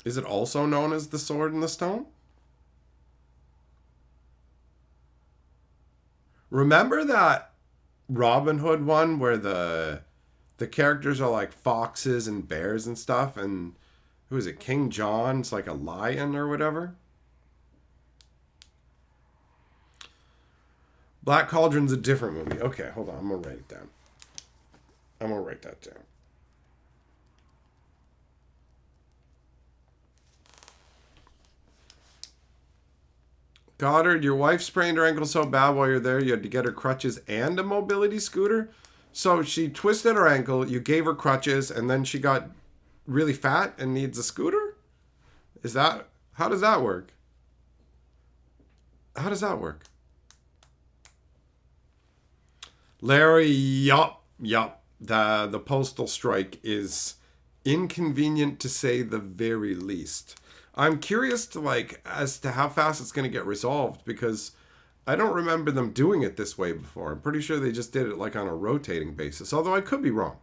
Is it also known as The Sword and the Stone? Remember that Robin Hood one where the characters are like foxes and bears and stuff, and who is it? King John's like a lion or whatever? Black Cauldron's a different movie. Okay, hold on. I'm going to write it down. I'm going to write that down. Goddard, your wife sprained her ankle so bad while you're there, you had to get her crutches and a mobility scooter? So she twisted her ankle, you gave her crutches, and then she got really fat and needs a scooter? How does that work? How does that work? Larry, yup. The postal strike is inconvenient to say the very least. I'm curious as to how fast it's going to get resolved, because I don't remember them doing it this way before. I'm pretty sure they just did it on a rotating basis, although I could be wrong.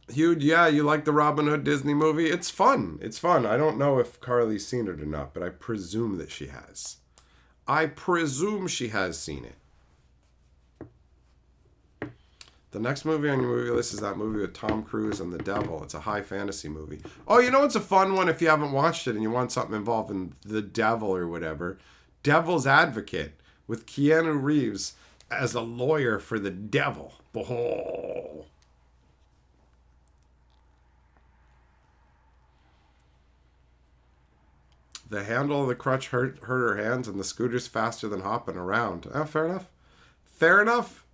Hugh, yeah, you like the Robin Hood Disney movie? It's fun. I don't know if Carly's seen it or not, but I presume that she has. I presume she has seen it. The next movie on your movie list is that movie with Tom Cruise and the devil. It's a high fantasy movie. Oh, you know it's a fun one if you haven't watched it and you want something involving the devil or whatever. Devil's Advocate with Keanu Reeves as a lawyer for the devil. Oh. The handle of the crutch hurt her hands, and the scooter's faster than hopping around. Oh, fair enough.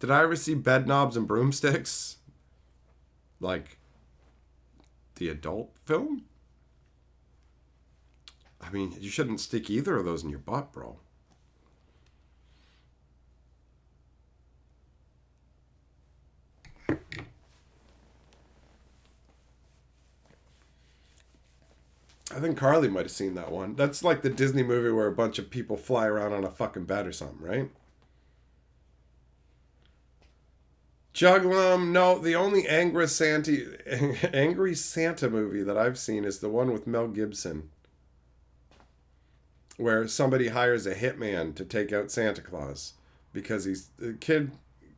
Did I ever see Bed Knobs and Broomsticks? Like the adult film? I mean, you shouldn't stick either of those in your butt, bro. I think Carly might have seen that one. That's like the Disney movie where a bunch of people fly around on a fucking bed or something, right? Juggalo, no, the only Angry Santa movie that I've seen is the one with Mel Gibson, where somebody hires a hitman to take out Santa Claus because the kid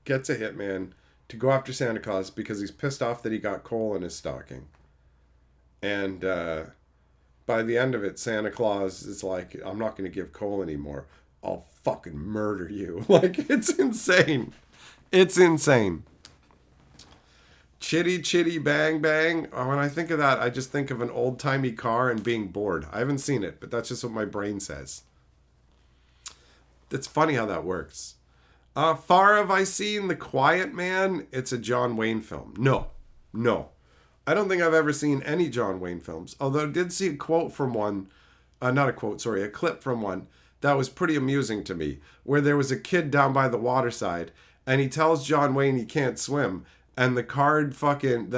gets a hitman to go after Santa Claus because he's pissed off that he got coal in his stocking. And by the end of it, Santa Claus is like, I'm not going to give coal anymore. I'll fucking murder you. It's insane. It's insane. Chitty Chitty Bang Bang. When I think of that, I just think of an old-timey car and being bored. I haven't seen it, but that's just what my brain says. It's funny how that works. Far have I seen The Quiet Man? It's a John Wayne film. No. I don't think I've ever seen any John Wayne films, although I did see a quote from one, a clip from one that was pretty amusing to me, where there was a kid down by the waterside, and he tells John Wayne he can't swim, and the card fucking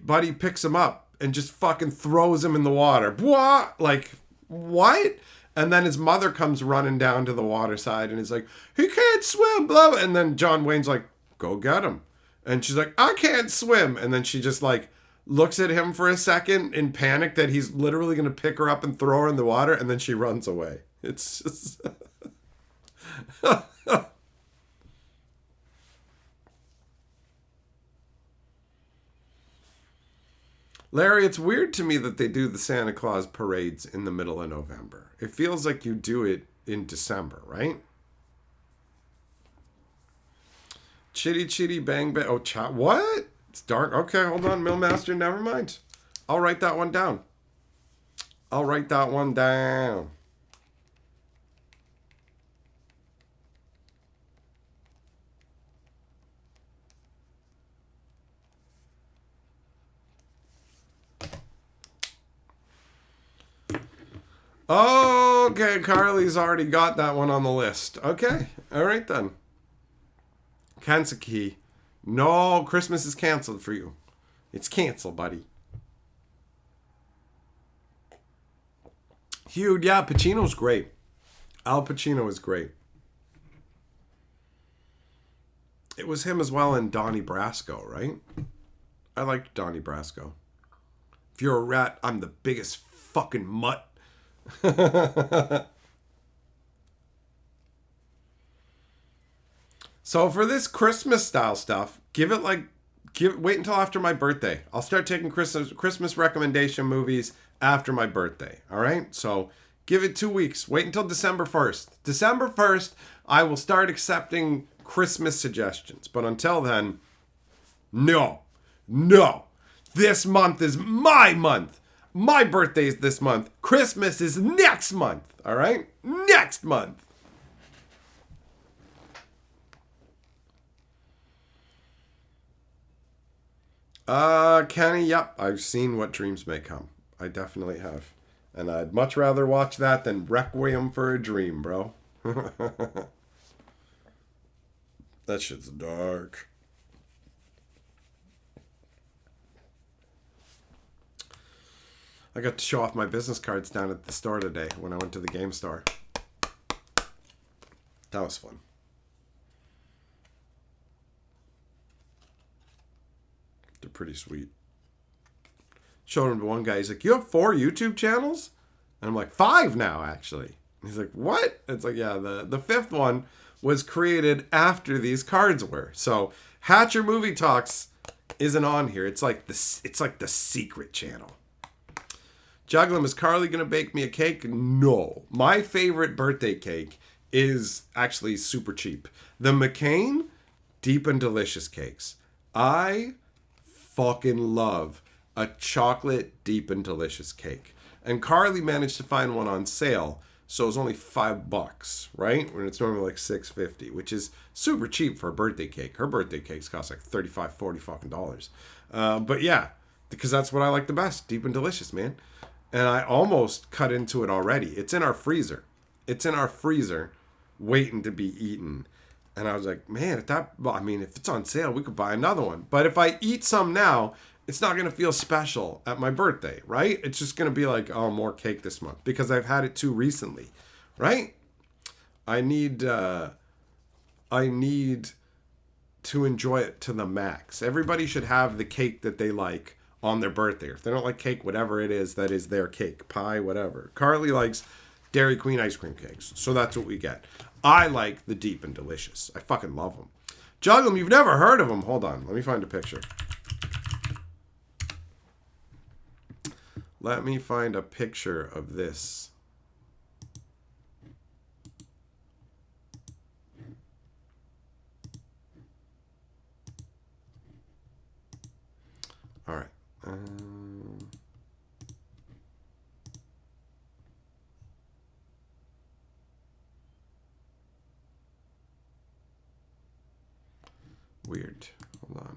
Buddy picks him up and just fucking throws him in the water. What? Like, what? And then his mother comes running down to the water side and is like, he can't swim, blah, blah. And then John Wayne's like, go get him. And she's like, I can't swim. And then she just like looks at him for a second in panic that he's literally going to pick her up and throw her in the water. And then she runs away. It's just... Larry, it's weird to me that they do the Santa Claus parades in the middle of November. It feels like you do it in December, right? Chitty chitty bang bang. Oh, what? It's dark. Okay, hold on, Millmaster. Never mind. I'll write that one down. I'll write that one down. Okay, Carly's already got that one on the list. Okay, all right then. Kansaki, no, Christmas is canceled for you. It's canceled, buddy. Hugh, yeah, Pacino's great. Al Pacino is great. It was him as well in Donnie Brasco, right? I liked Donnie Brasco. If you're a rat, I'm the biggest fucking mutt. So for this Christmas style stuff, wait until after my birthday. I'll start taking Christmas recommendation movies after my birthday. All right? So give it 2 weeks. Wait until December 1st. December 1st, I will start accepting Christmas suggestions. But until then, no. This month is my month. My birthday is this month. Christmas is next month. All right? Next month. Kenny, yep. I've seen What Dreams May Come. I definitely have. And I'd much rather watch that than Requiem for a Dream, bro. That shit's dark. I got to show off my business cards down at the store today when I went to the game store. That was fun. They're pretty sweet. Showed him to one guy. He's like, you have 4 YouTube channels? And I'm like, 5 now, actually. And he's like, what? It's like, yeah, the 5th one was created after these cards were. So Hatcher Movie Talks isn't on here. It's like the secret channel. Juggling, is Carly going to bake me a cake? No. My favorite birthday cake is actually super cheap. The McCain Deep and Delicious cakes. I fucking love a chocolate deep and delicious cake. And Carly managed to find one on sale, so it was only $5, right? When it's normally like $6.50, which is super cheap for a birthday cake. Her birthday cakes cost like $35, $40 fucking dollars. But yeah, because that's what I like the best, deep and delicious, man. And I almost cut into it already. It's in our freezer. Waiting to be eaten. And I was like, man, if it's on sale, we could buy another one. But if I eat some now, it's not going to feel special at my birthday, right? It's just going to be like, oh, more cake this month because I've had it too recently, right? I need to enjoy it to the max. Everybody should have the cake that they like on their birthday. If they don't like cake, whatever it is, that is their cake, pie, whatever. Carly likes Dairy Queen ice cream cakes, so that's what we get. I like the deep and delicious. I fucking love them. Juggle them, you've never heard of them. Hold on, let me find a picture. Let me find a picture of this. All right. Weird. Hold on.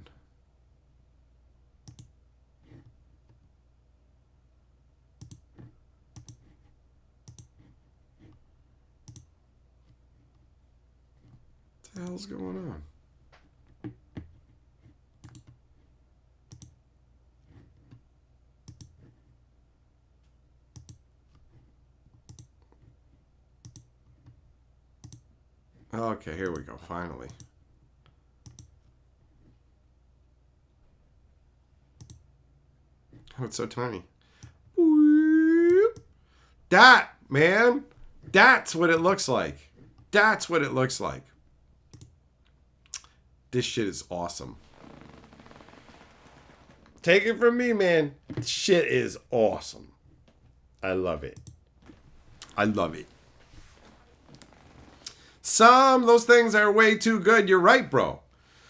the hell's going on? Okay, here we go, finally. Oh, it's so tiny. That, man. That's what it looks like. That's what it looks like. This shit is awesome. Take it from me, man. This shit is awesome. I love it. I love it. Some of those things are way too good. You're right, bro.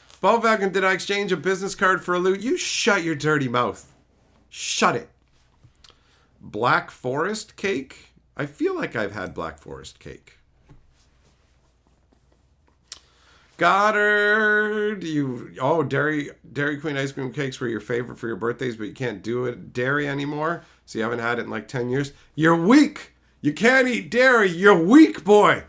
Falcon, did I exchange a business card for a loot? You shut your dirty mouth. Shut it. Black Forest cake? I feel like I've had Black Forest cake. Goddard, Dairy Queen ice cream cakes were your favorite for your birthdays, but you can't do it dairy anymore, so you haven't had it in like 10 years. You're weak. You can't eat dairy. You're weak, boy.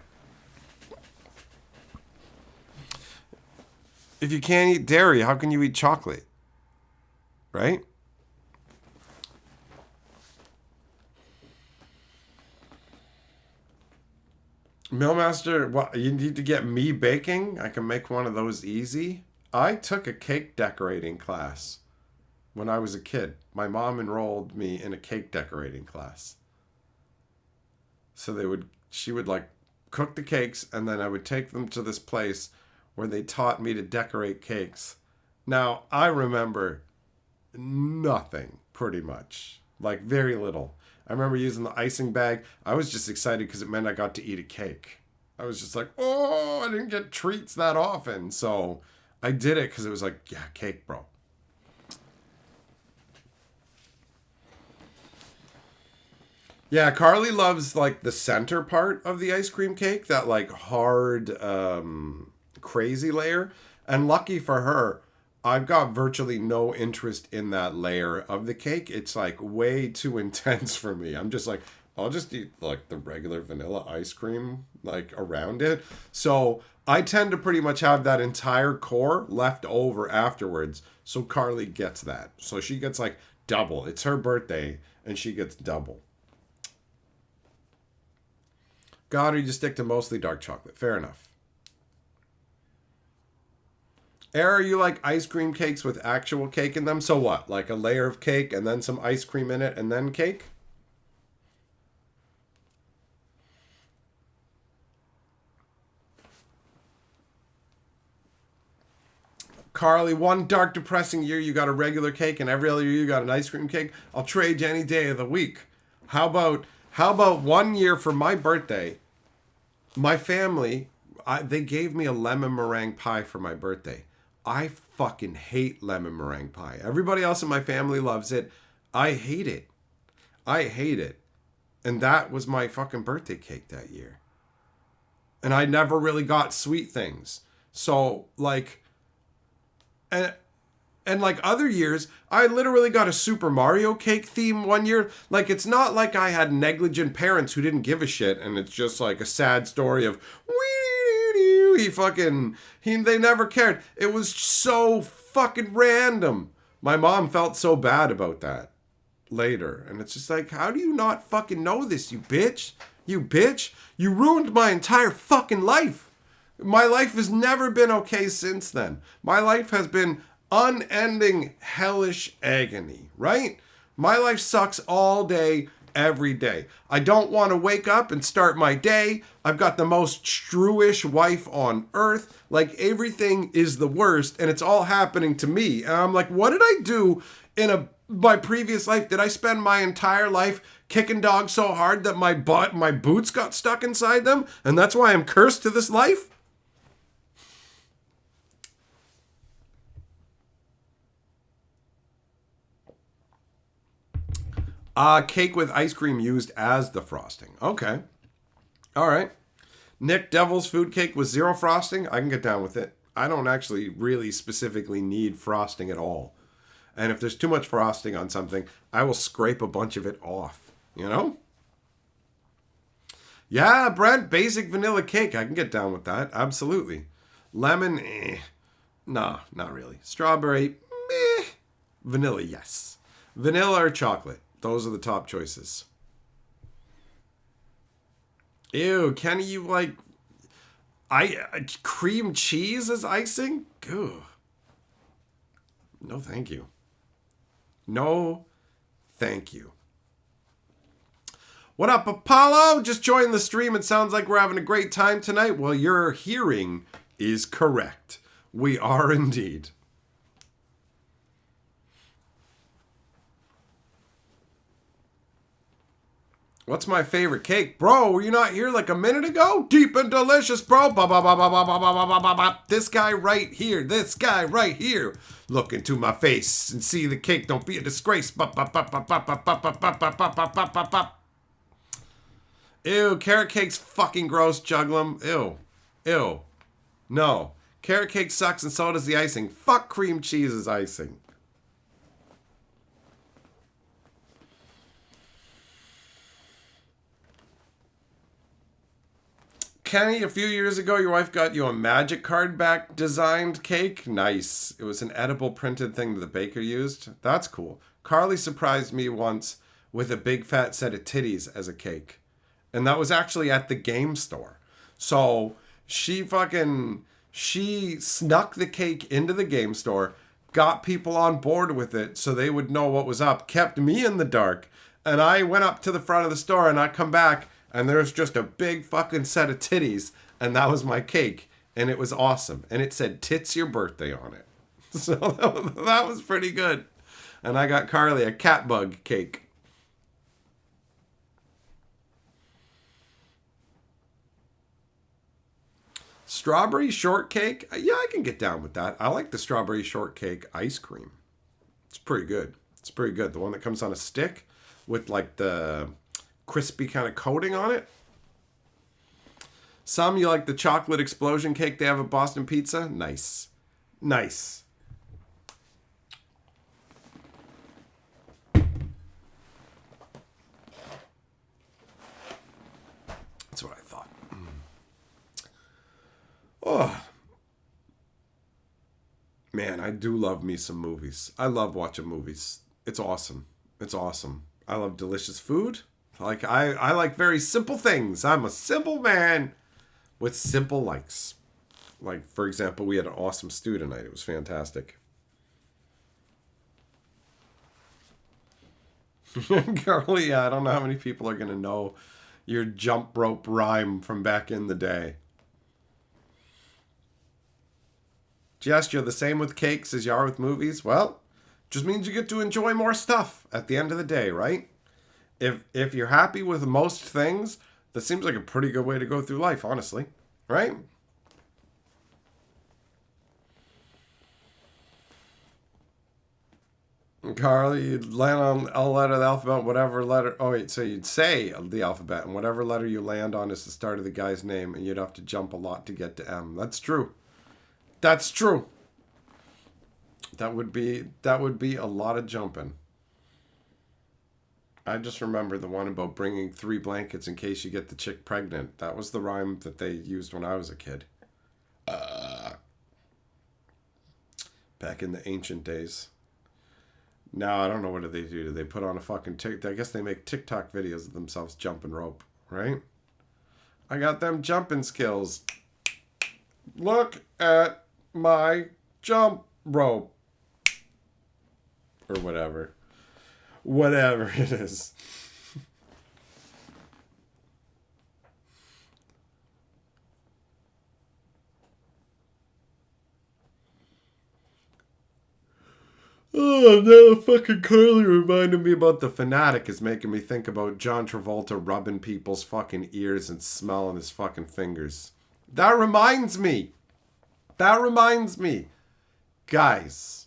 If you can't eat dairy, how can you eat chocolate? Right? Millmaster, what, you need to get me baking? I can make one of those easy. I took a cake decorating class when I was a kid. My mom enrolled me in a cake decorating class. So she would like cook the cakes, and then I would take them to this place where they taught me to decorate cakes. Now, I remember nothing, pretty much. Like, very little. I remember using the icing bag. I was just excited because it meant I got to eat a cake. I was just like, oh, I didn't get treats that often. So I did it because it was like, yeah, cake, bro. Yeah, Carly loves like the center part of the ice cream cake, that like hard, crazy layer. And lucky for her, I've got virtually no interest in that layer of the cake. It's like way too intense for me. I'm just like, I'll just eat like the regular vanilla ice cream like around it. So I tend to pretty much have that entire core left over afterwards. So Carly gets that. So she gets like double. It's her birthday and she gets double. God, or you stick to mostly dark chocolate. Fair enough. Are you like ice cream cakes with actual cake in them? So what? Like a layer of cake and then some ice cream in it and then cake? Carly, one dark depressing year you got a regular cake and every other year you got an ice cream cake. I'll trade you any day of the week. How about 1 year for my birthday? My family, they gave me a lemon meringue pie for my birthday. I fucking hate lemon meringue pie. Everybody else in my family loves it. I hate it. I hate it. And that was my fucking birthday cake that year. And I never really got sweet things. So, like, and like other years, I literally got a Super Mario cake theme 1 year. Like, it's not like I had negligent parents who didn't give a shit, and it's just like a sad story of they never cared. It was so fucking random. My mom felt so bad about that later. And it's just like, how do you not fucking know this, you bitch? You bitch. You ruined my entire fucking life. My life has never been okay since then. My life has been unending hellish agony, right? My life sucks all day, every day. I don't want to wake up and start my day. I've got the most shrewish wife on earth. Like, everything is the worst, and it's all happening to me. And I'm like, what did I do in my previous life? Did I spend my entire life kicking dogs so hard that my boots got stuck inside them, and that's why I'm cursed to this life? Cake with ice cream used as the frosting. Okay. All right. Nick, Devil's food cake with zero frosting. I can get down with it. I don't actually really specifically need frosting at all. And if there's too much frosting on something, I will scrape a bunch of it off. You know? Yeah, Brent, basic vanilla cake. I can get down with that. Absolutely. Lemon, nah, not really. Strawberry, meh. Vanilla, yes. Vanilla or chocolate. Those are the top choices. Ew, Kenny, you like cream cheese as icing? Ew. No, thank you. No, thank you. What up, Apollo? Just joined the stream. It sounds like we're having a great time tonight. Well, your hearing is correct. We are indeed. What's my favorite cake? Bro, were you not here like a minute ago? Deep and delicious, bro. This guy right here. This guy right here. Look into my face and see the cake. Don't be a disgrace. Ew, carrot cake's fucking gross, Juglum. Ew. Ew. No. Carrot cake sucks and so does the icing. Fuck cream cheese as icing. Kenny, a few years ago, your wife got you a magic card back designed cake. Nice. It was an edible printed thing that the baker used. That's cool. Carly surprised me once with a big fat set of titties as a cake. And that was actually at the game store. So she snuck the cake into the game store, got people on board with it so they would know what was up, kept me in the dark. And I went up to the front of the store and I come back and there's just a big fucking set of titties. And that was my cake. And it was awesome. And it said, "Tits your birthday" on it. So that was pretty good. And I got Carly a cat bug cake. Strawberry shortcake? Yeah, I can get down with that. I like the strawberry shortcake ice cream. It's pretty good. It's pretty good. The one that comes on a stick with like the crispy kind of coating on it. Some you like the chocolate explosion cake they have at Boston Pizza? Nice. Nice. That's what I thought. Oh. Man, I do love me some movies. I love watching movies. It's awesome. It's awesome. I love delicious food. I like very simple things. I'm a simple man with simple likes. Like, for example, we had an awesome stew tonight. It was fantastic. Carly, yeah, I don't know how many people are going to know your jump rope rhyme from back in the day. Jess, you're the same with cakes as you are with movies? Well, just means you get to enjoy more stuff at the end of the day, right? If you're happy with most things, that seems like a pretty good way to go through life, honestly. Right? Carly, you'd land on a letter of the alphabet, whatever letter... Oh, wait, so you'd say the alphabet, and whatever letter you land on is the start of the guy's name, and you'd have to jump a lot to get to M. That's true. That's true. That would be a lot of jumping. I just remember the one about bringing 3 blankets in case you get the chick pregnant. That was the rhyme that they used when I was a kid. Back in the ancient days. Now, I don't know what do they do. Do they put on a fucking TikTok? I guess they make TikTok videos of themselves jumping rope, right? I got them jumping skills. Look at my jump rope. Or whatever. Whatever it is. Oh, now fucking Carly reminded me about The Fanatic is making me think about John Travolta rubbing people's fucking ears and smelling his fucking fingers. That reminds me. Guys,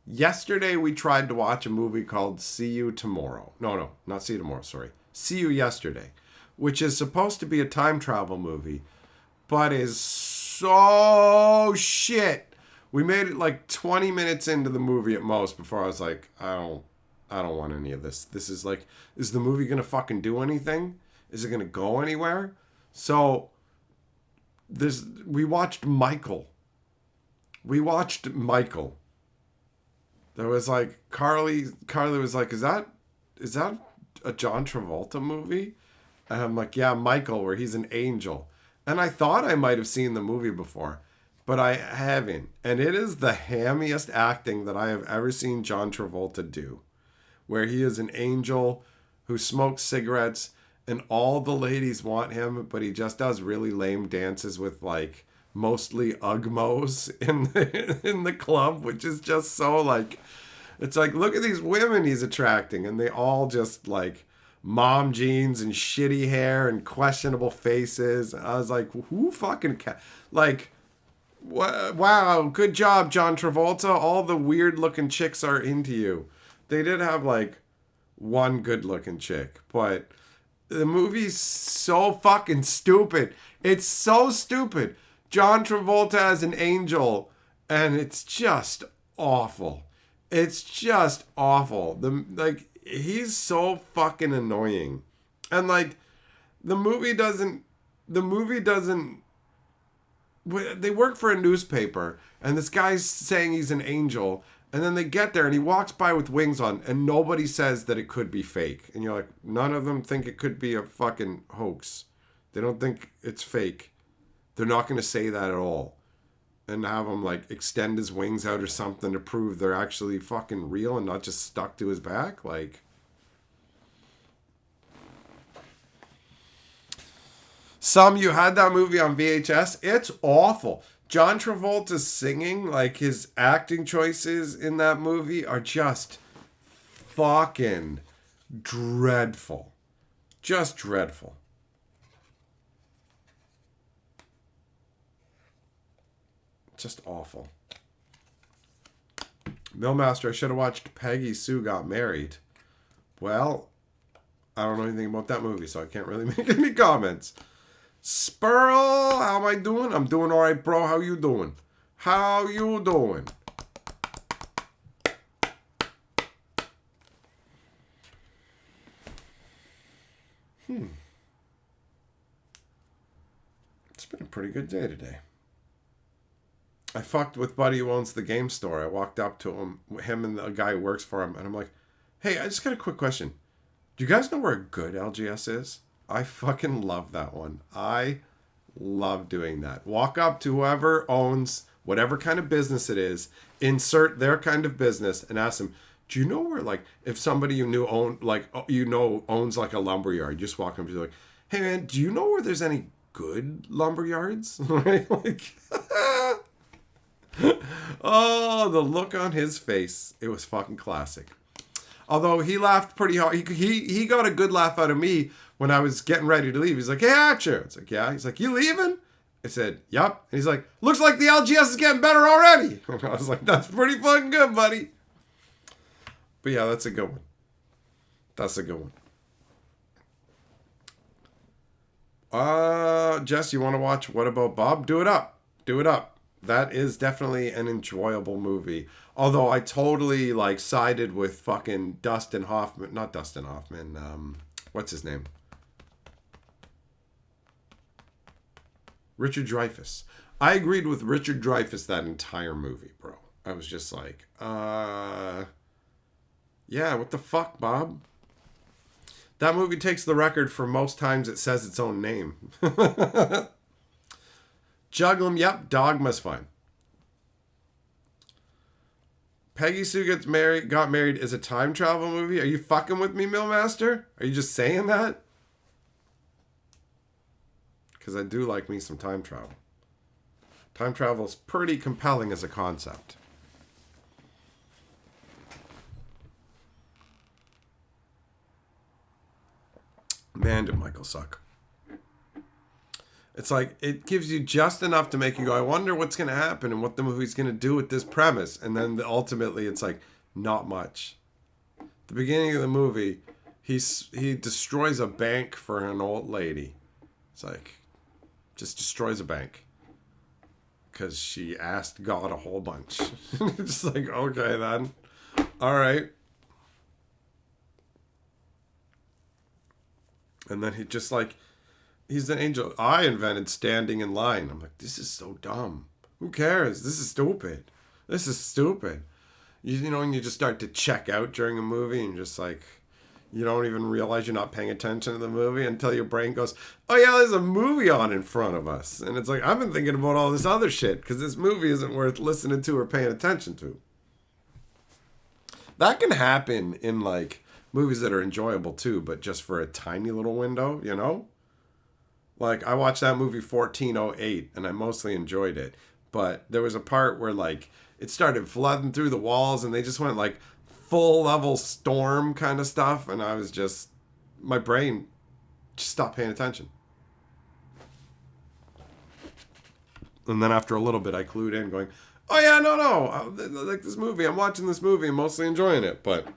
yesterday we tried to watch a movie called See You Tomorrow. No, not See You Tomorrow, sorry. See You Yesterday, which is supposed to be a time travel movie, but is so shit. We made it like 20 minutes into the movie at most before I was like, I don't want any of this. This is like, is the movie going to fucking do anything? Is it going to go anywhere? So we watched Michael. There was like Carly was like, is that a John Travolta movie? And I'm like, yeah, Michael, where he's an angel. And I thought I might have seen the movie before, but I haven't. And it is the hammiest acting that I have ever seen John Travolta do, where he is an angel who smokes cigarettes and all the ladies want him, but he just does really lame dances with like mostly Ugmos in the club, which is just so like, it's like, look at these women he's attracting, and they all just like mom jeans and shitty hair and questionable faces. I was like, who fucking like, wow, good job, John Travolta. All the weird looking chicks are into you. They did have like one good looking chick, but the movie's so fucking stupid. It's so stupid. John Travolta as an angel, and it's just awful. It's just awful. He's so fucking annoying. And like the movie doesn't they work for a newspaper, and this guy's saying he's an angel, and then they get there and he walks by with wings on, and nobody says that it could be fake. And you're like, none of them think it could be a fucking hoax. They don't think it's fake. They're not going to say that at all. And have him like extend his wings out or something to prove they're actually fucking real and not just stuck to his back. Like, you had that movie on VHS. It's awful. John Travolta's singing, like his acting choices in that movie are just fucking dreadful. Just dreadful. Just awful. Millmaster, I should have watched Peggy Sue Got Married. Well, I don't know anything about that movie, so I can't really make any comments. Spurl, how am I doing? I'm doing all right, bro. How you doing? How you doing? It's been a pretty good day today. I fucked with buddy who owns the game store. I walked up to him and the guy who works for him, and I'm like, hey, I just got a quick question. Do you guys know where a good LGS is? I fucking love that one. I love doing that. Walk up to whoever owns whatever kind of business it is, insert their kind of business, and ask them, do you know where, like, if somebody you knew owns like a lumber yard, just walk up and be like, hey man, do you know where there's any good lumber yards? Right? Like, oh, the look on his face. It was fucking classic. Although he laughed pretty hard. He got a good laugh out of me when I was getting ready to leave. He's like, hey, Archer. It's like, yeah. He's like, you leaving? I said, yep. And he's like, looks like the LGS is getting better already. And I was like, that's pretty fucking good, buddy. But yeah, that's a good one. That's a good one. Jess, you want to watch What About Bob? Do it up. Do it up. That is definitely an enjoyable movie. Although I totally like sided with fucking Dustin Hoffman. Not Dustin Hoffman. What's his name? Richard Dreyfuss. I agreed with Richard Dreyfuss that entire movie, bro. I was just like, yeah, what the fuck, Bob? That movie takes the record for most times it says its own name. Juggle 'em, yep. Dogma's fine. Peggy Sue got married is a time travel movie. Are you fucking with me, Millmaster? Are you just saying that? Because I do like me some time travel. Time travel is pretty compelling as a concept. Man, did Michael suck. It's like, it gives you just enough to make you go, I wonder what's going to happen and what the movie's going to do with this premise. And then ultimately it's like, not much. The beginning of the movie, he destroys a bank for an old lady. It's like, just destroys a bank. Because she asked God a whole bunch. Just like, okay then. All right. And then he just like, He's an angel. I invented standing in line. I'm like, this is so dumb. Who cares? This is stupid. This is stupid. You know, when you just start to check out during a movie and just like, you don't even realize you're not paying attention to the movie until your brain goes, oh yeah, there's a movie on in front of us. And it's like, I've been thinking about all this other shit because this movie isn't worth listening to or paying attention to. That can happen in like movies that are enjoyable too, but just for a tiny little window, you know? Like I watched that movie 1408 and I mostly enjoyed it. But there was a part where like it started flooding through the walls and they just went like full level storm kind of stuff. And I was just, my brain just stopped paying attention. And then after a little bit, I clued in going, oh yeah, no. I like this movie. I'm watching this movie. I'm mostly enjoying it. But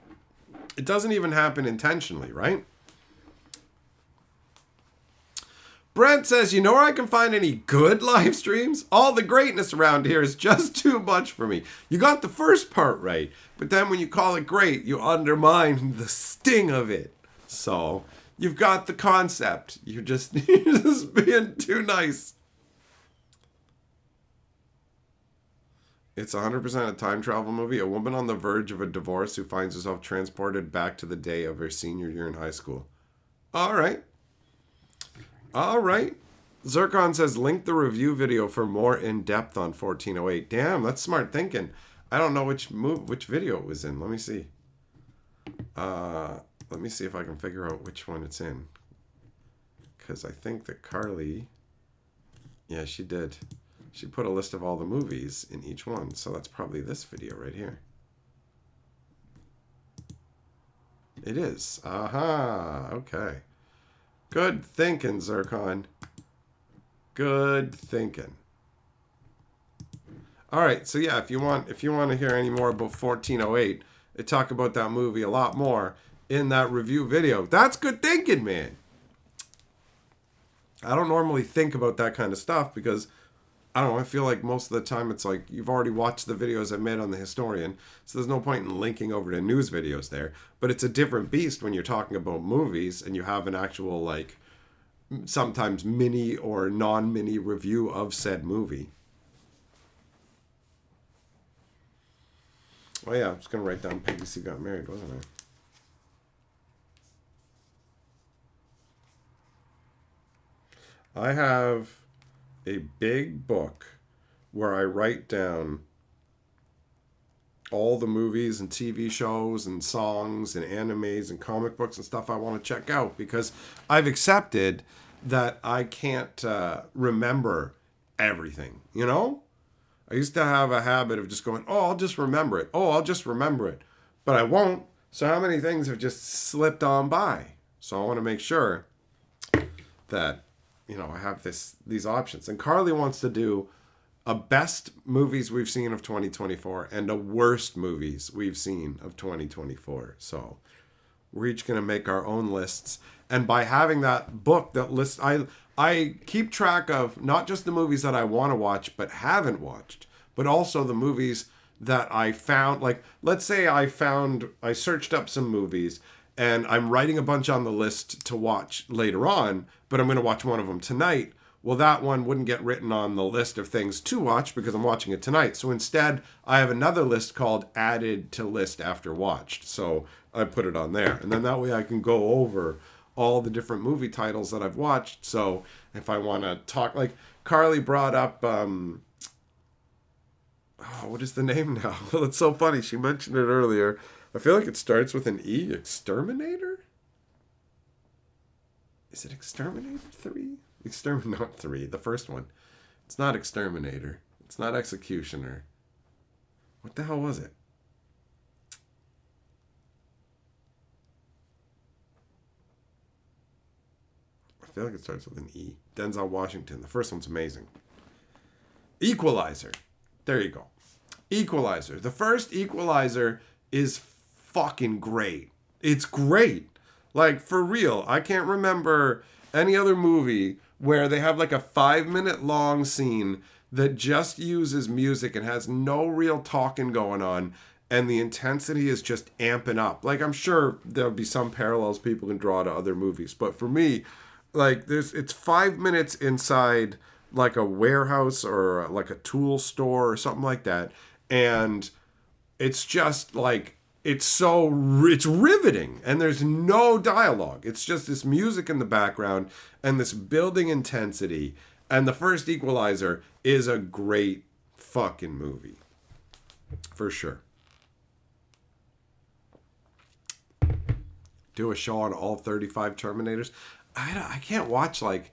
it doesn't even happen intentionally, right? Brent says, you know where I can find any good live streams? All the greatness around here is just too much for me. You got the first part right, but then when you call it great, you undermine the sting of it. So, you've got the concept. You're just being too nice. It's 100% a time travel movie. A woman on the verge of a divorce who finds herself transported back to the day of her senior year in high school. All right. Zircon says, link the review video for more in-depth on 1408. Damn, that's smart thinking. I don't know which video it was in. Let me see. Let me see if I can figure out which one it's in. Because I think that Carly... Yeah, she did. She put a list of all the movies in each one. So that's probably this video right here. It is. Aha. Okay. Good thinking, Zircon. Good thinking. All right, so yeah, if you want to hear any more about 1408, I talk about that movie a lot more in that review video. That's good thinking, man. I don't normally think about that kind of stuff because I don't know, I feel like most of the time it's like you've already watched the videos I made on The Historian, so there's no point in linking over to news videos there. But it's a different beast when you're talking about movies and you have an actual, like, sometimes mini or non-mini review of said movie. Oh yeah, I was going to write down Peggy Sue Got Married, wasn't I? I have a big book where I write down all the movies and TV shows and songs and animes and comic books and stuff I want to check out because I've accepted that I can't remember everything, you know? I used to have a habit of just going, oh, I'll just remember it. Oh, I'll just remember it. But I won't. So how many things have just slipped on by? So I want to make sure that, you know, I have these options. And Carly wants to do a best movies we've seen of 2024 and a worst movies we've seen of 2024. So we're each going to make our own lists. And by having that book, that list, I keep track of not just the movies that I want to watch but haven't watched, but also the movies that I found. Like, let's say I searched up some movies and I'm writing a bunch on the list to watch later on, but I'm going to watch one of them tonight. Well, that one wouldn't get written on the list of things to watch because I'm watching it tonight. So instead, I have another list called added to list after watched. So I put it on there. And then that way I can go over all the different movie titles that I've watched. So if I want to talk, like Carly brought up, what is the name now? Well, it's so funny. She mentioned it earlier. I feel like it starts with an E. Exterminator? Is it Exterminator 3? Not 3, the first one. It's not Exterminator. It's not Executioner. What the hell was it? I feel like it starts with an E. Denzel Washington. The first one's amazing. Equalizer. There you go. Equalizer. The first Equalizer is fucking great. It's great. Like, for real. I can't remember any other movie where they have like a 5-minute long scene that just uses music and has no real talking going on, and the intensity is just amping up. Like, I'm sure there'll be some parallels people can draw to other movies, but for me, Like it's 5 minutes inside like a warehouse or like a tool store or something like that, and it's just like it's riveting, and there's no dialogue. It's just this music in the background and this building intensity. And The First Equalizer is a great fucking movie, for sure. Do a show on all 35 Terminators. I can't watch like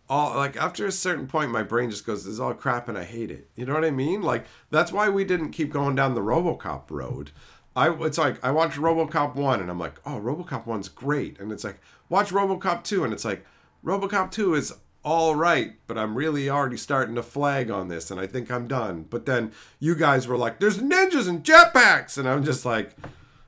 all, like after a certain point my brain just goes, this is all crap and I hate it. You know what I mean? Like that's why we didn't keep going down the RoboCop road. It's like I watched RoboCop 1 and I'm like, oh, RoboCop 1's great. And it's like, watch RoboCop 2 and it's like, RoboCop 2 is all right, but I'm really already starting to flag on this and I think I'm done. But then you guys were like, there's ninjas and jetpacks, and I'm just like,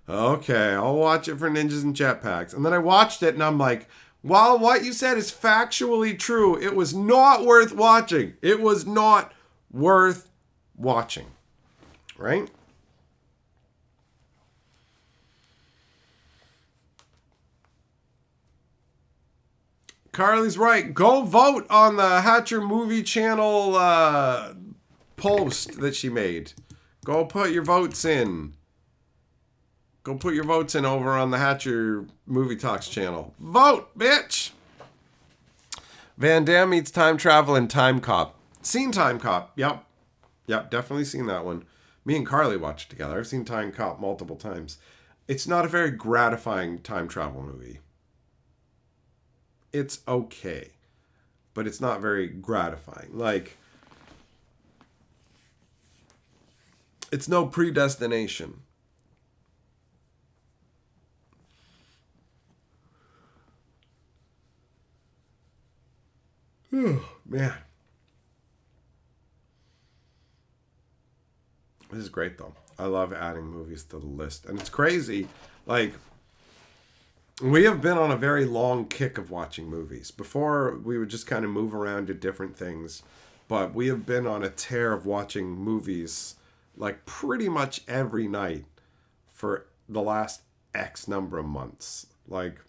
okay, I'll watch it for ninjas and jetpacks. And then I watched it and I'm like, while what you said is factually true, it was not worth watching. It was not worth watching. Right? Carly's right. Go vote on the Hatcher Movie Channel post that she made. Go put your votes in. Go put your votes in over on the Hatcher Movie Talks channel. Vote, bitch! Van Damme meets time travel in Time Cop. Seen Time Cop. Yep. Yep, definitely seen that one. Me and Carly watched it together. I've seen Time Cop multiple times. It's not a very gratifying time travel movie. It's okay, but it's not very gratifying. Like, it's no Predestination. Oh, man. This is great, though. I love adding movies to the list. And it's crazy. Like, we have been on a very long kick of watching movies. Before, we would just kind of move around to different things. But we have been on a tear of watching movies, like, pretty much every night for the last X number of months. Like,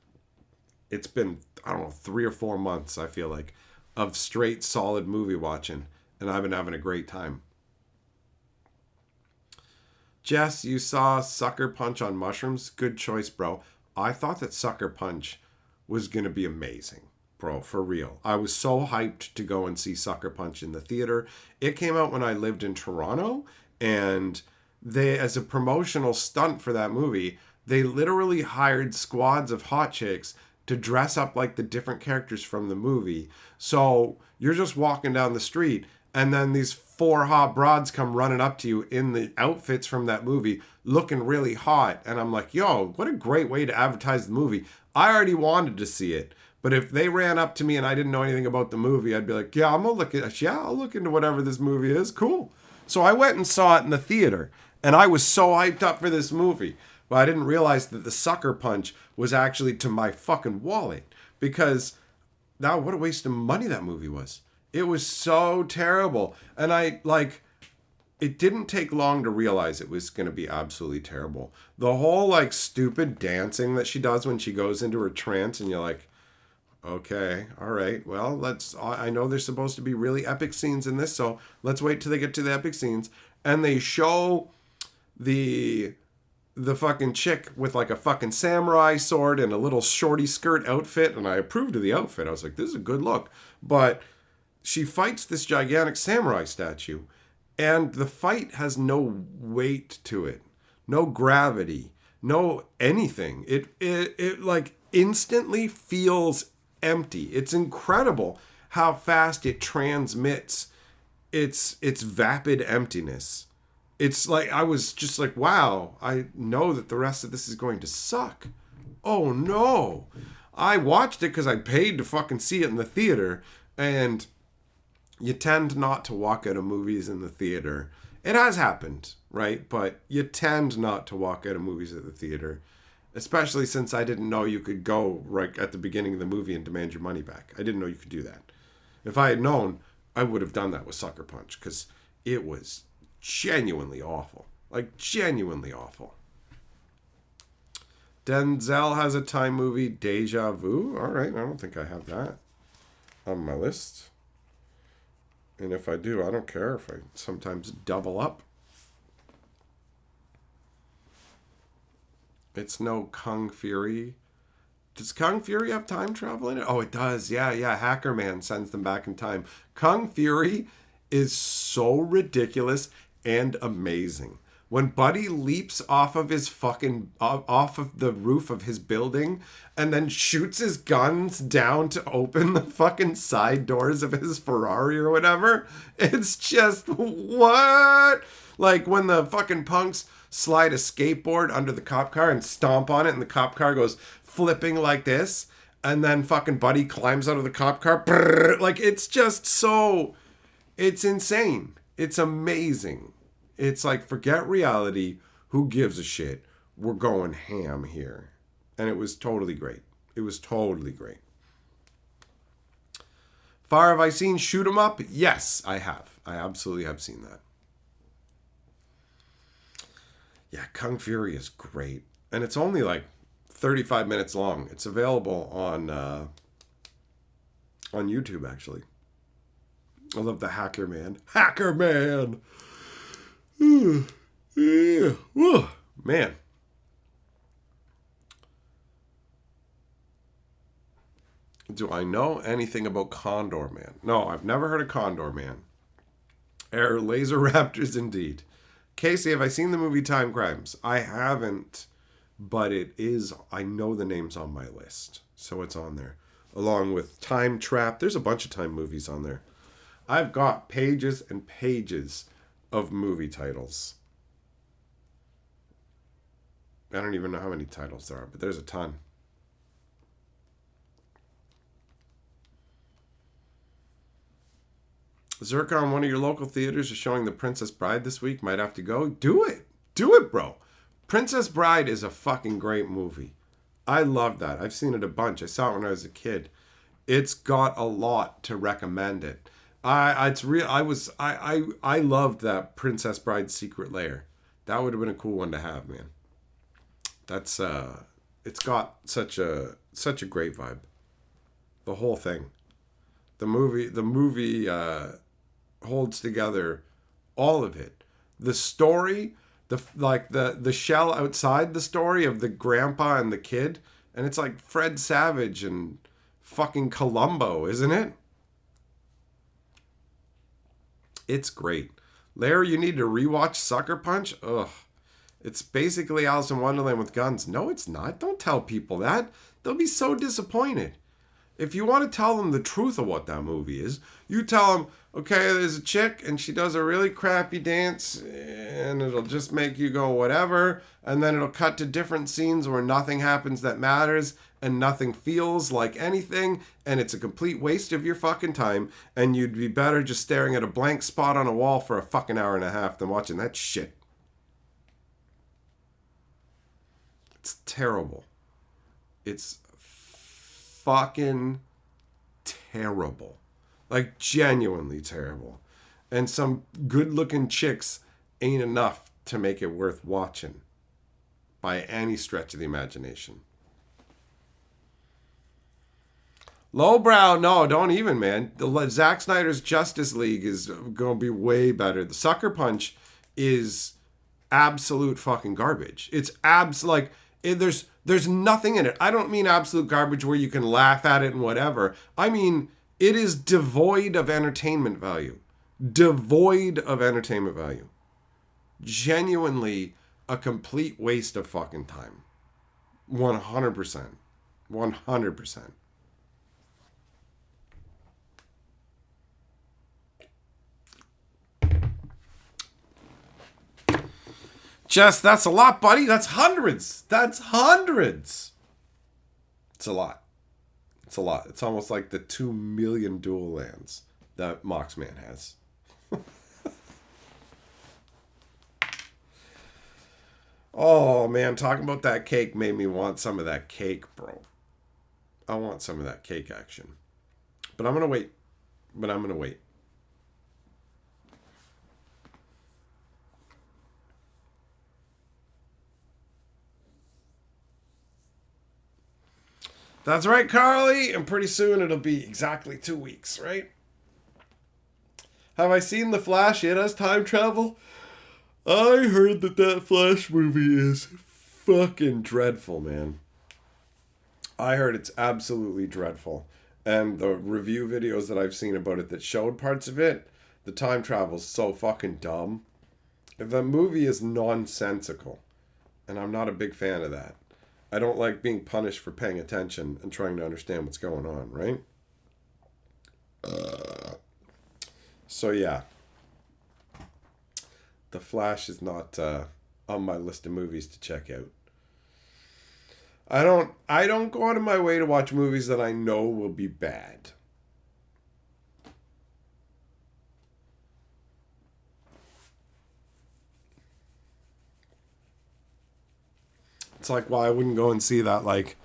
it's been, I don't know, 3 or 4 months, I feel like, of straight, solid movie watching. And I've been having a great time. Jess, you saw Sucker Punch on mushrooms? Good choice, bro. I thought that Sucker Punch was going to be amazing, bro, for real. I was so hyped to go and see Sucker Punch in the theater. It came out when I lived in Toronto, and they, as a promotional stunt for that movie, they literally hired squads of hot chicks to dress up like the different characters from the movie. So you're just walking down the street, and then these 4 hot broads come running up to you in the outfits from that movie, looking really hot. And I'm like, yo, what a great way to advertise the movie. I already wanted to see it. But if they ran up to me and I didn't know anything about the movie, I'd be like, yeah, I'll look into whatever this movie is. Cool. So I went and saw it in the theater, and I was so hyped up for this movie. But I didn't realize that the Sucker Punch was actually to my fucking wallet, because now what a waste of money that movie was. It was so terrible. And it didn't take long to realize it was going to be absolutely terrible. The whole like stupid dancing that she does when she goes into her trance, and you're like, okay, all right, well, I know there's supposed to be really epic scenes in this, so let's wait till they get to the epic scenes. And they show the fucking chick with like a fucking samurai sword and a little shorty skirt outfit, and I approved of the outfit. I was like, this is a good look. But she fights this gigantic samurai statue, and the fight has no weight to it, no gravity, no anything. It like instantly feels empty. It's incredible how fast it transmits its vapid emptiness. It's like, I was just like, wow, I know that the rest of this is going to suck. Oh no. I watched it because I paid to fucking see it in the theater, and you tend not to walk out of movies in the theater. It has happened, right? But you tend not to walk out of movies at the theater, especially since I didn't know you could go right at the beginning of the movie and demand your money back. I didn't know you could do that. If I had known, I would have done that with Sucker Punch, because it was genuinely awful. Like, genuinely awful. Denzel has a time movie, Deja Vu. All right, I don't think I have that. on my list. And if I do, I don't care if I sometimes double up. It's no Kung Fury. Does Kung Fury have time travel in it? Oh, it does. Yeah. Hacker Man sends them back in time. Kung Fury is so ridiculous and amazing. When Buddy leaps off of off of the roof of his building and then shoots his guns down to open the fucking side doors of his Ferrari or whatever, it's just what? Like when the fucking punks slide a skateboard under the cop car and stomp on it and the cop car goes flipping like this, and then fucking Buddy climbs out of the cop car. Brrr, like it's just so, it's insane. It's amazing. It's like, forget reality. Who gives a shit? We're going ham here. And it was totally great. It was totally great. Far have I seen Shoot 'em Up? Yes, I have. I absolutely have seen that. Yeah, Kung Fury is great. And it's only like 35 minutes long. It's available on YouTube, actually. I love the Hacker Man. Hacker Man! Yeah. Woo. Man. Do I know anything about Condor Man? No, I've never heard of Condor Man. Laser Raptors indeed. Casey, have I seen the movie Time Crimes? I haven't, but it is, I know the name's on my list. So it's on there. Along with Time Trap. There's a bunch of time movies on there. I've got pages and pages of movie titles. I don't even know how many titles there are, but there's a ton. Zircon, one of your local theaters is showing The Princess Bride this week. Might have to go. Do it. Do it, bro. Princess Bride is a fucking great movie. I love that. I've seen it a bunch. I saw it when I was a kid. It's got a lot to recommend it. I loved that Princess Bride Secret Lair. That would have been a cool one to have, man. That's it's got such a great vibe. The whole thing. The movie holds together all of it. The story, the shell outside the story of the grandpa and the kid, and it's like Fred Savage and fucking Columbo, isn't it? It's great. Larry, you need to rewatch Sucker Punch? Ugh. It's basically Alice in Wonderland with guns. No, it's not. Don't tell people that. They'll be so disappointed. If you want to tell them the truth of what that movie is, you tell them, okay, there's a chick and she does a really crappy dance and it'll just make you go whatever. And then it'll cut to different scenes where nothing happens that matters and nothing feels like anything. And it's a complete waste of your fucking time. And you'd be better just staring at a blank spot on a wall for a fucking hour and a half than watching that shit. It's terrible. It's fucking terrible. Like, genuinely terrible. And some good-looking chicks ain't enough to make it worth watching by any stretch of the imagination. Lowbrow, no, don't even, man. Zack Snyder's Justice League is going to be way better. The Sucker Punch is absolute fucking garbage. It's there's nothing in it. I don't mean absolute garbage where you can laugh at it and whatever. I mean, it is devoid of entertainment value. Devoid of entertainment value. Genuinely a complete waste of fucking time. 100%. 100%. Jess, that's a lot, buddy. That's hundreds. That's hundreds. It's a lot. It's a lot. It's almost like the 2 million dual lands that Moxman has. Oh, man. Talking about that cake made me want some of that cake, bro. I want some of that cake action. But I'm going to wait. That's right, Carly. And pretty soon it'll be exactly 2 weeks, right? Have I seen The Flash? It has time travel. I heard that Flash movie is fucking dreadful, man. I heard it's absolutely dreadful. And the review videos that I've seen about it that showed parts of it, the time travel's so fucking dumb. The movie is nonsensical. And I'm not a big fan of that. I don't like being punished for paying attention and trying to understand what's going on, right? So yeah. The Flash is not on my list of movies to check out. I don't go out of my way to watch movies that I know will be bad. It's like why I wouldn't go and see that like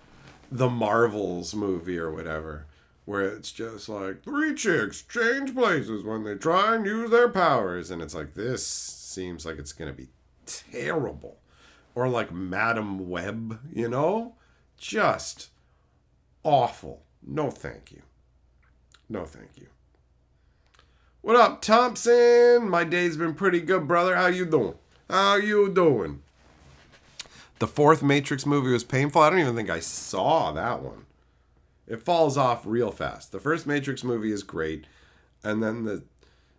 the Marvels movie or whatever, where it's just like 3 chicks change places when they try and use their powers, and it's like this seems like it's gonna be terrible. Or like Madam Web, you know? Just awful. No thank you. No thank you. What up, Thompson? My day's been pretty good, brother. How you doing? How you doing? The 4th Matrix movie was painful. I don't even think I saw that one. It falls off real fast. The first Matrix movie is great. And then the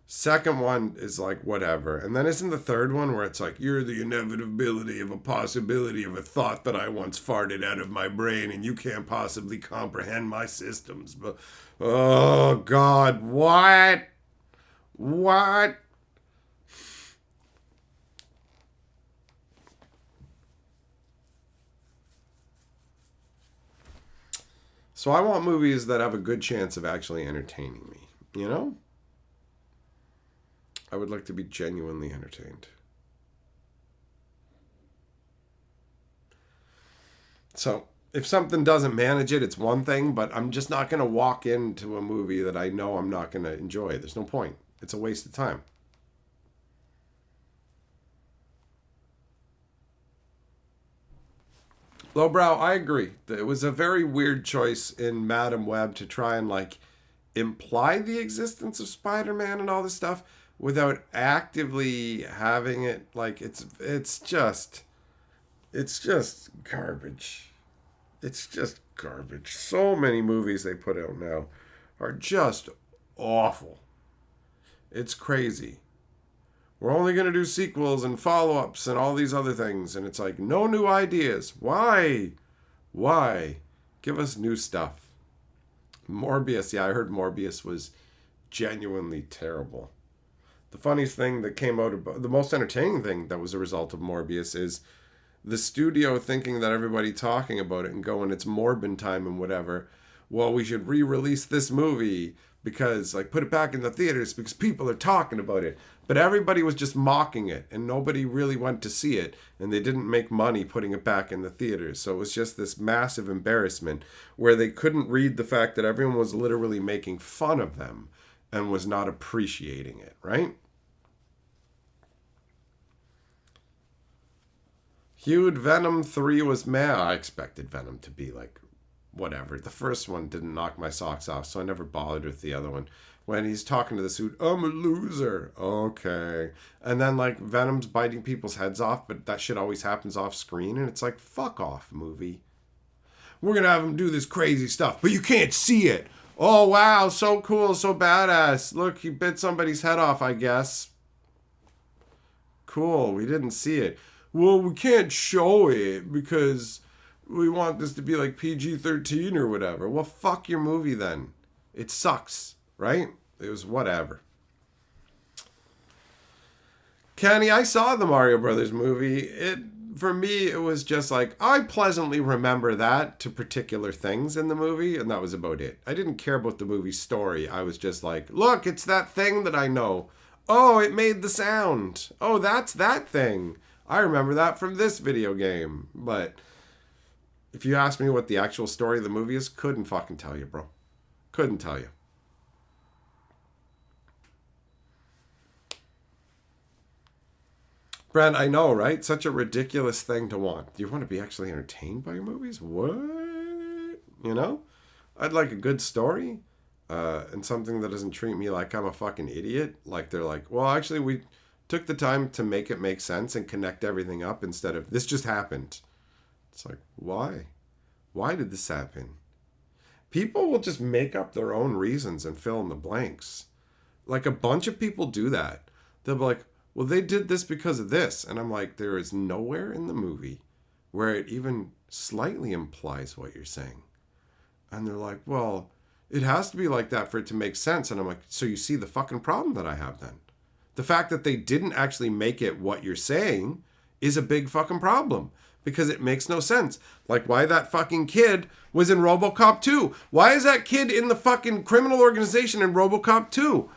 second one is like whatever. And then isn't the third one where it's like, you're the inevitability of a possibility of a thought that I once farted out of my brain and you can't possibly comprehend my systems. But oh God, what? What? So I want movies that have a good chance of actually entertaining me, you know? I would like to be genuinely entertained. So if something doesn't manage it, it's one thing, but I'm just not going to walk into a movie that I know I'm not going to enjoy. There's no point. It's a waste of time. Lowbrow, I agree. It was a very weird choice in Madam Web to try and like imply the existence of Spider-Man and all this stuff without actively having it. Like it's just garbage. It's just garbage. So many movies they put out now are just awful. It's crazy. We're only going to do sequels and follow-ups and all these other things. And it's like, no new ideas. Why? Why? Give us new stuff. Morbius. Yeah, I heard Morbius was genuinely terrible. The funniest thing that came out of... The most entertaining thing that was a result of Morbius is the studio thinking that everybody talking about it and going, it's Morbin time and whatever. Well, we should re-release this movie because, like, put it back in the theaters because people are talking about it. But everybody was just mocking it and nobody really went to see it and they didn't make money putting it back in the theaters. So it was just this massive embarrassment where they couldn't read the fact that everyone was literally making fun of them and was not appreciating it, right? Hued Venom 3 was meh. I expected Venom to be like whatever. The first one didn't knock my socks off, so I never bothered with the other one. When he's talking to the suit, I'm a loser. Okay. And then, like, Venom's biting people's heads off, but that shit always happens off screen, and it's like, fuck off, movie. We're gonna have him do this crazy stuff, but you can't see it. Oh, wow, so cool, so badass. Look, he bit somebody's head off, I guess. Cool, we didn't see it. Well, we can't show it because we want this to be like PG-13 or whatever. Well, fuck your movie then. It sucks, right? It was whatever. Kenny, I saw the Mario Brothers movie. For me, it was just like, I pleasantly remember that to particular things in the movie, and that was about it. I didn't care about the movie story. I was just like, look, it's that thing that I know. Oh, it made the sound. Oh, that's that thing. I remember that from this video game. But if you ask me what the actual story of the movie is, couldn't fucking tell you, bro. Couldn't tell you. Brent, I know, right? Such a ridiculous thing to want. Do you want to be actually entertained by your movies? What? you know? I'd like a good story, and something that doesn't treat me like I'm a fucking idiot. Like they're like, well, actually, we took the time to make it make sense and connect everything up instead of this just happened. It's like, why? Why did this happen? People will just make up their own reasons and fill in the blanks. Like a bunch of people do that. They'll be like, well, they did this because of this. And I'm like, there is nowhere in the movie where it even slightly implies what you're saying. And they're like, well, it has to be like that for it to make sense. And I'm like, so you see the fucking problem that I have then? The fact that they didn't actually make it what you're saying is a big fucking problem. Because it makes no sense. Like why that fucking kid was in RoboCop 2. Why is that kid in the fucking criminal organization in RoboCop 2?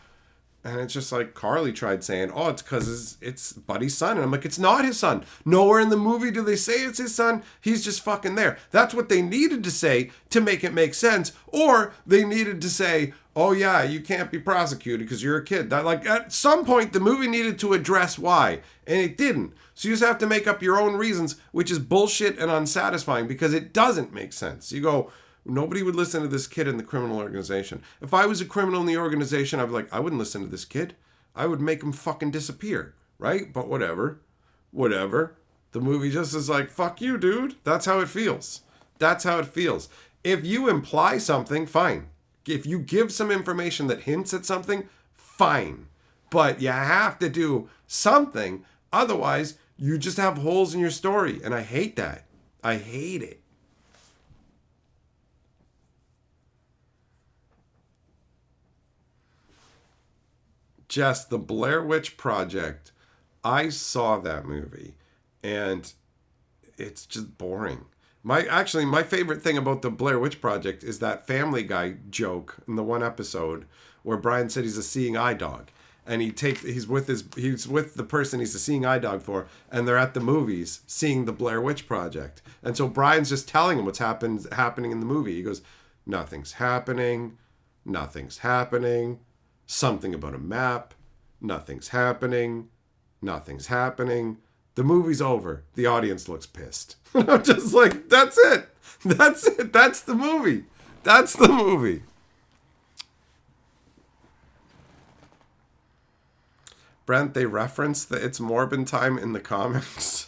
And it's just like Carly tried saying, oh, it's because it's Buddy's son. And I'm like, it's not his son. Nowhere in the movie do they say it's his son. He's just fucking there. That's what they needed to say to make it make sense. Or they needed to say, oh, yeah, you can't be prosecuted because you're a kid. That, like, at some point, the movie needed to address why. And it didn't. So you just have to make up your own reasons, which is bullshit and unsatisfying because it doesn't make sense. You go, nobody would listen to this kid in the criminal organization. If I was a criminal in the organization, I'd be like, I wouldn't listen to this kid. I would make him fucking disappear, right? But whatever. The movie just is like, fuck you, dude. That's how it feels. That's how it feels. If you imply something, fine. If you give some information that hints at something, fine. But you have to do something. Otherwise, you just have holes in your story. And I hate that. I hate it. Jess, the Blair Witch Project. I saw that movie, and it's just boring. My favorite thing about the Blair Witch Project is that Family Guy joke in the one episode where Brian said he's a seeing eye dog, and he's with the person he's a seeing eye dog for, and they're at the movies seeing the Blair Witch Project, and so Brian's just telling him what's happening in the movie. He goes, "Nothing's happening, nothing's happening." Something about a map. Nothing's happening. Nothing's happening. The movie's over. The audience looks pissed. I'm just like, that's it. That's it. That's the movie. That's the movie. Brent, they reference the It's Morbin time in the comics.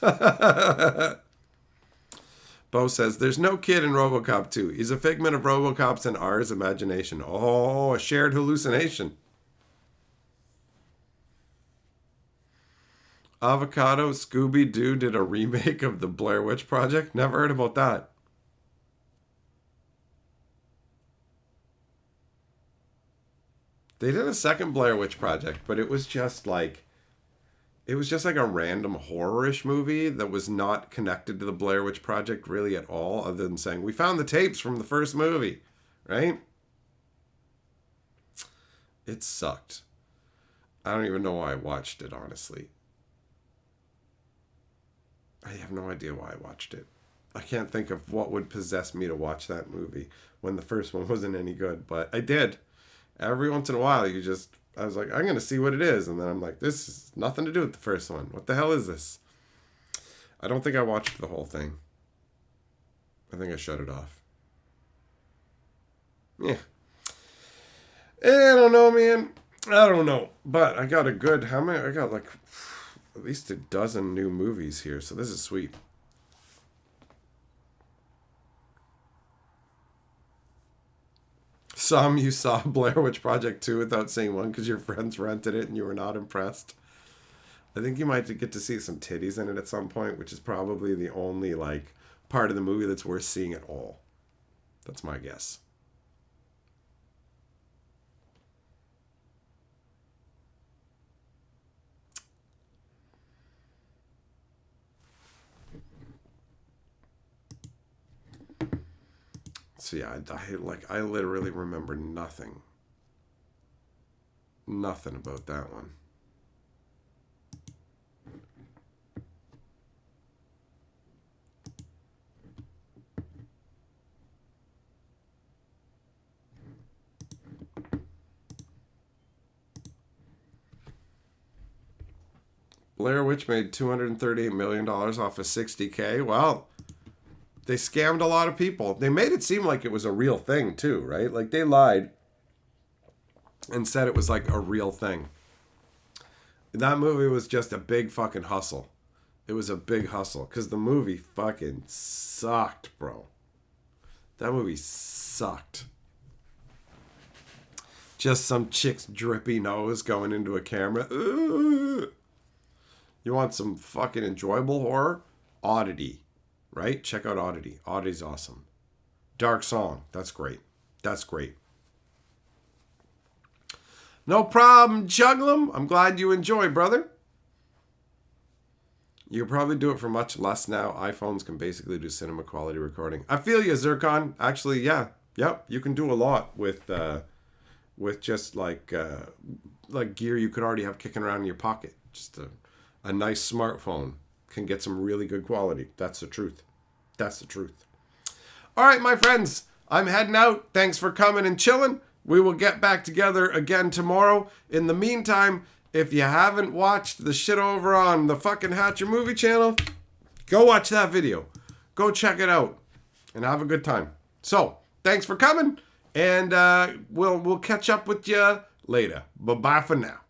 Bo says, there's no kid in RoboCop 2. He's a figment of RoboCop's and ours imagination. Oh, a shared hallucination. Avocado Scooby-Doo did a remake of the Blair Witch Project? Never heard about that. They did a second Blair Witch Project, but it was just like a random horror-ish movie that was not connected to the Blair Witch Project really at all, other than saying, we found the tapes from the first movie, right? It sucked. I don't even know why I watched it, honestly. I have no idea why I watched it. I can't think of what would possess me to watch that movie when the first one wasn't any good, but I did. Every once in a while, I was like, I'm going to see what it is. And then I'm like, this is nothing to do with the first one. What the hell is this? I don't think I watched the whole thing. I think I shut it off. Yeah. I don't know, man. I don't know. But I got I got like at least a dozen new movies here. So this is sweet. Some you saw Blair Witch Project 2 without seeing one because your friends rented it and you were not impressed. I think you might get to see some titties in it at some point, which is probably the only like part of the movie that's worth seeing at all. That's my guess. So yeah, I literally remember nothing. Nothing about that one. Blair Witch made $238 million off of $60K. Well, They scammed a lot of people. They made it seem like it was a real thing too, right? Like they lied and said it was like a real thing. That movie was just a big fucking hustle. It was a big hustle because the movie fucking sucked, bro. That movie sucked. Just some chick's drippy nose going into a camera. Ugh. You want some fucking enjoyable horror? Oddity, right? Check out Oddity. Oddity's awesome. Dark Song. That's great. That's great. No problem, Juglum. I'm glad you enjoy, brother. You can probably do it for much less now. iPhones can basically do cinema quality recording. I feel you, Zircon. Actually, yeah. Yep, you can do a lot with just like gear you could already have kicking around in your pocket. Just a nice smartphone can get some really good quality. That's the truth. That's the truth. All right, my friends. I'm heading out. Thanks for coming and chilling. We will get back together again tomorrow. In the meantime, if you haven't watched the shit over on the fucking Hatcher Movie channel, go watch that video. Go check it out and have a good time. So, thanks for coming, and we'll catch up with you later. Bye-bye for now.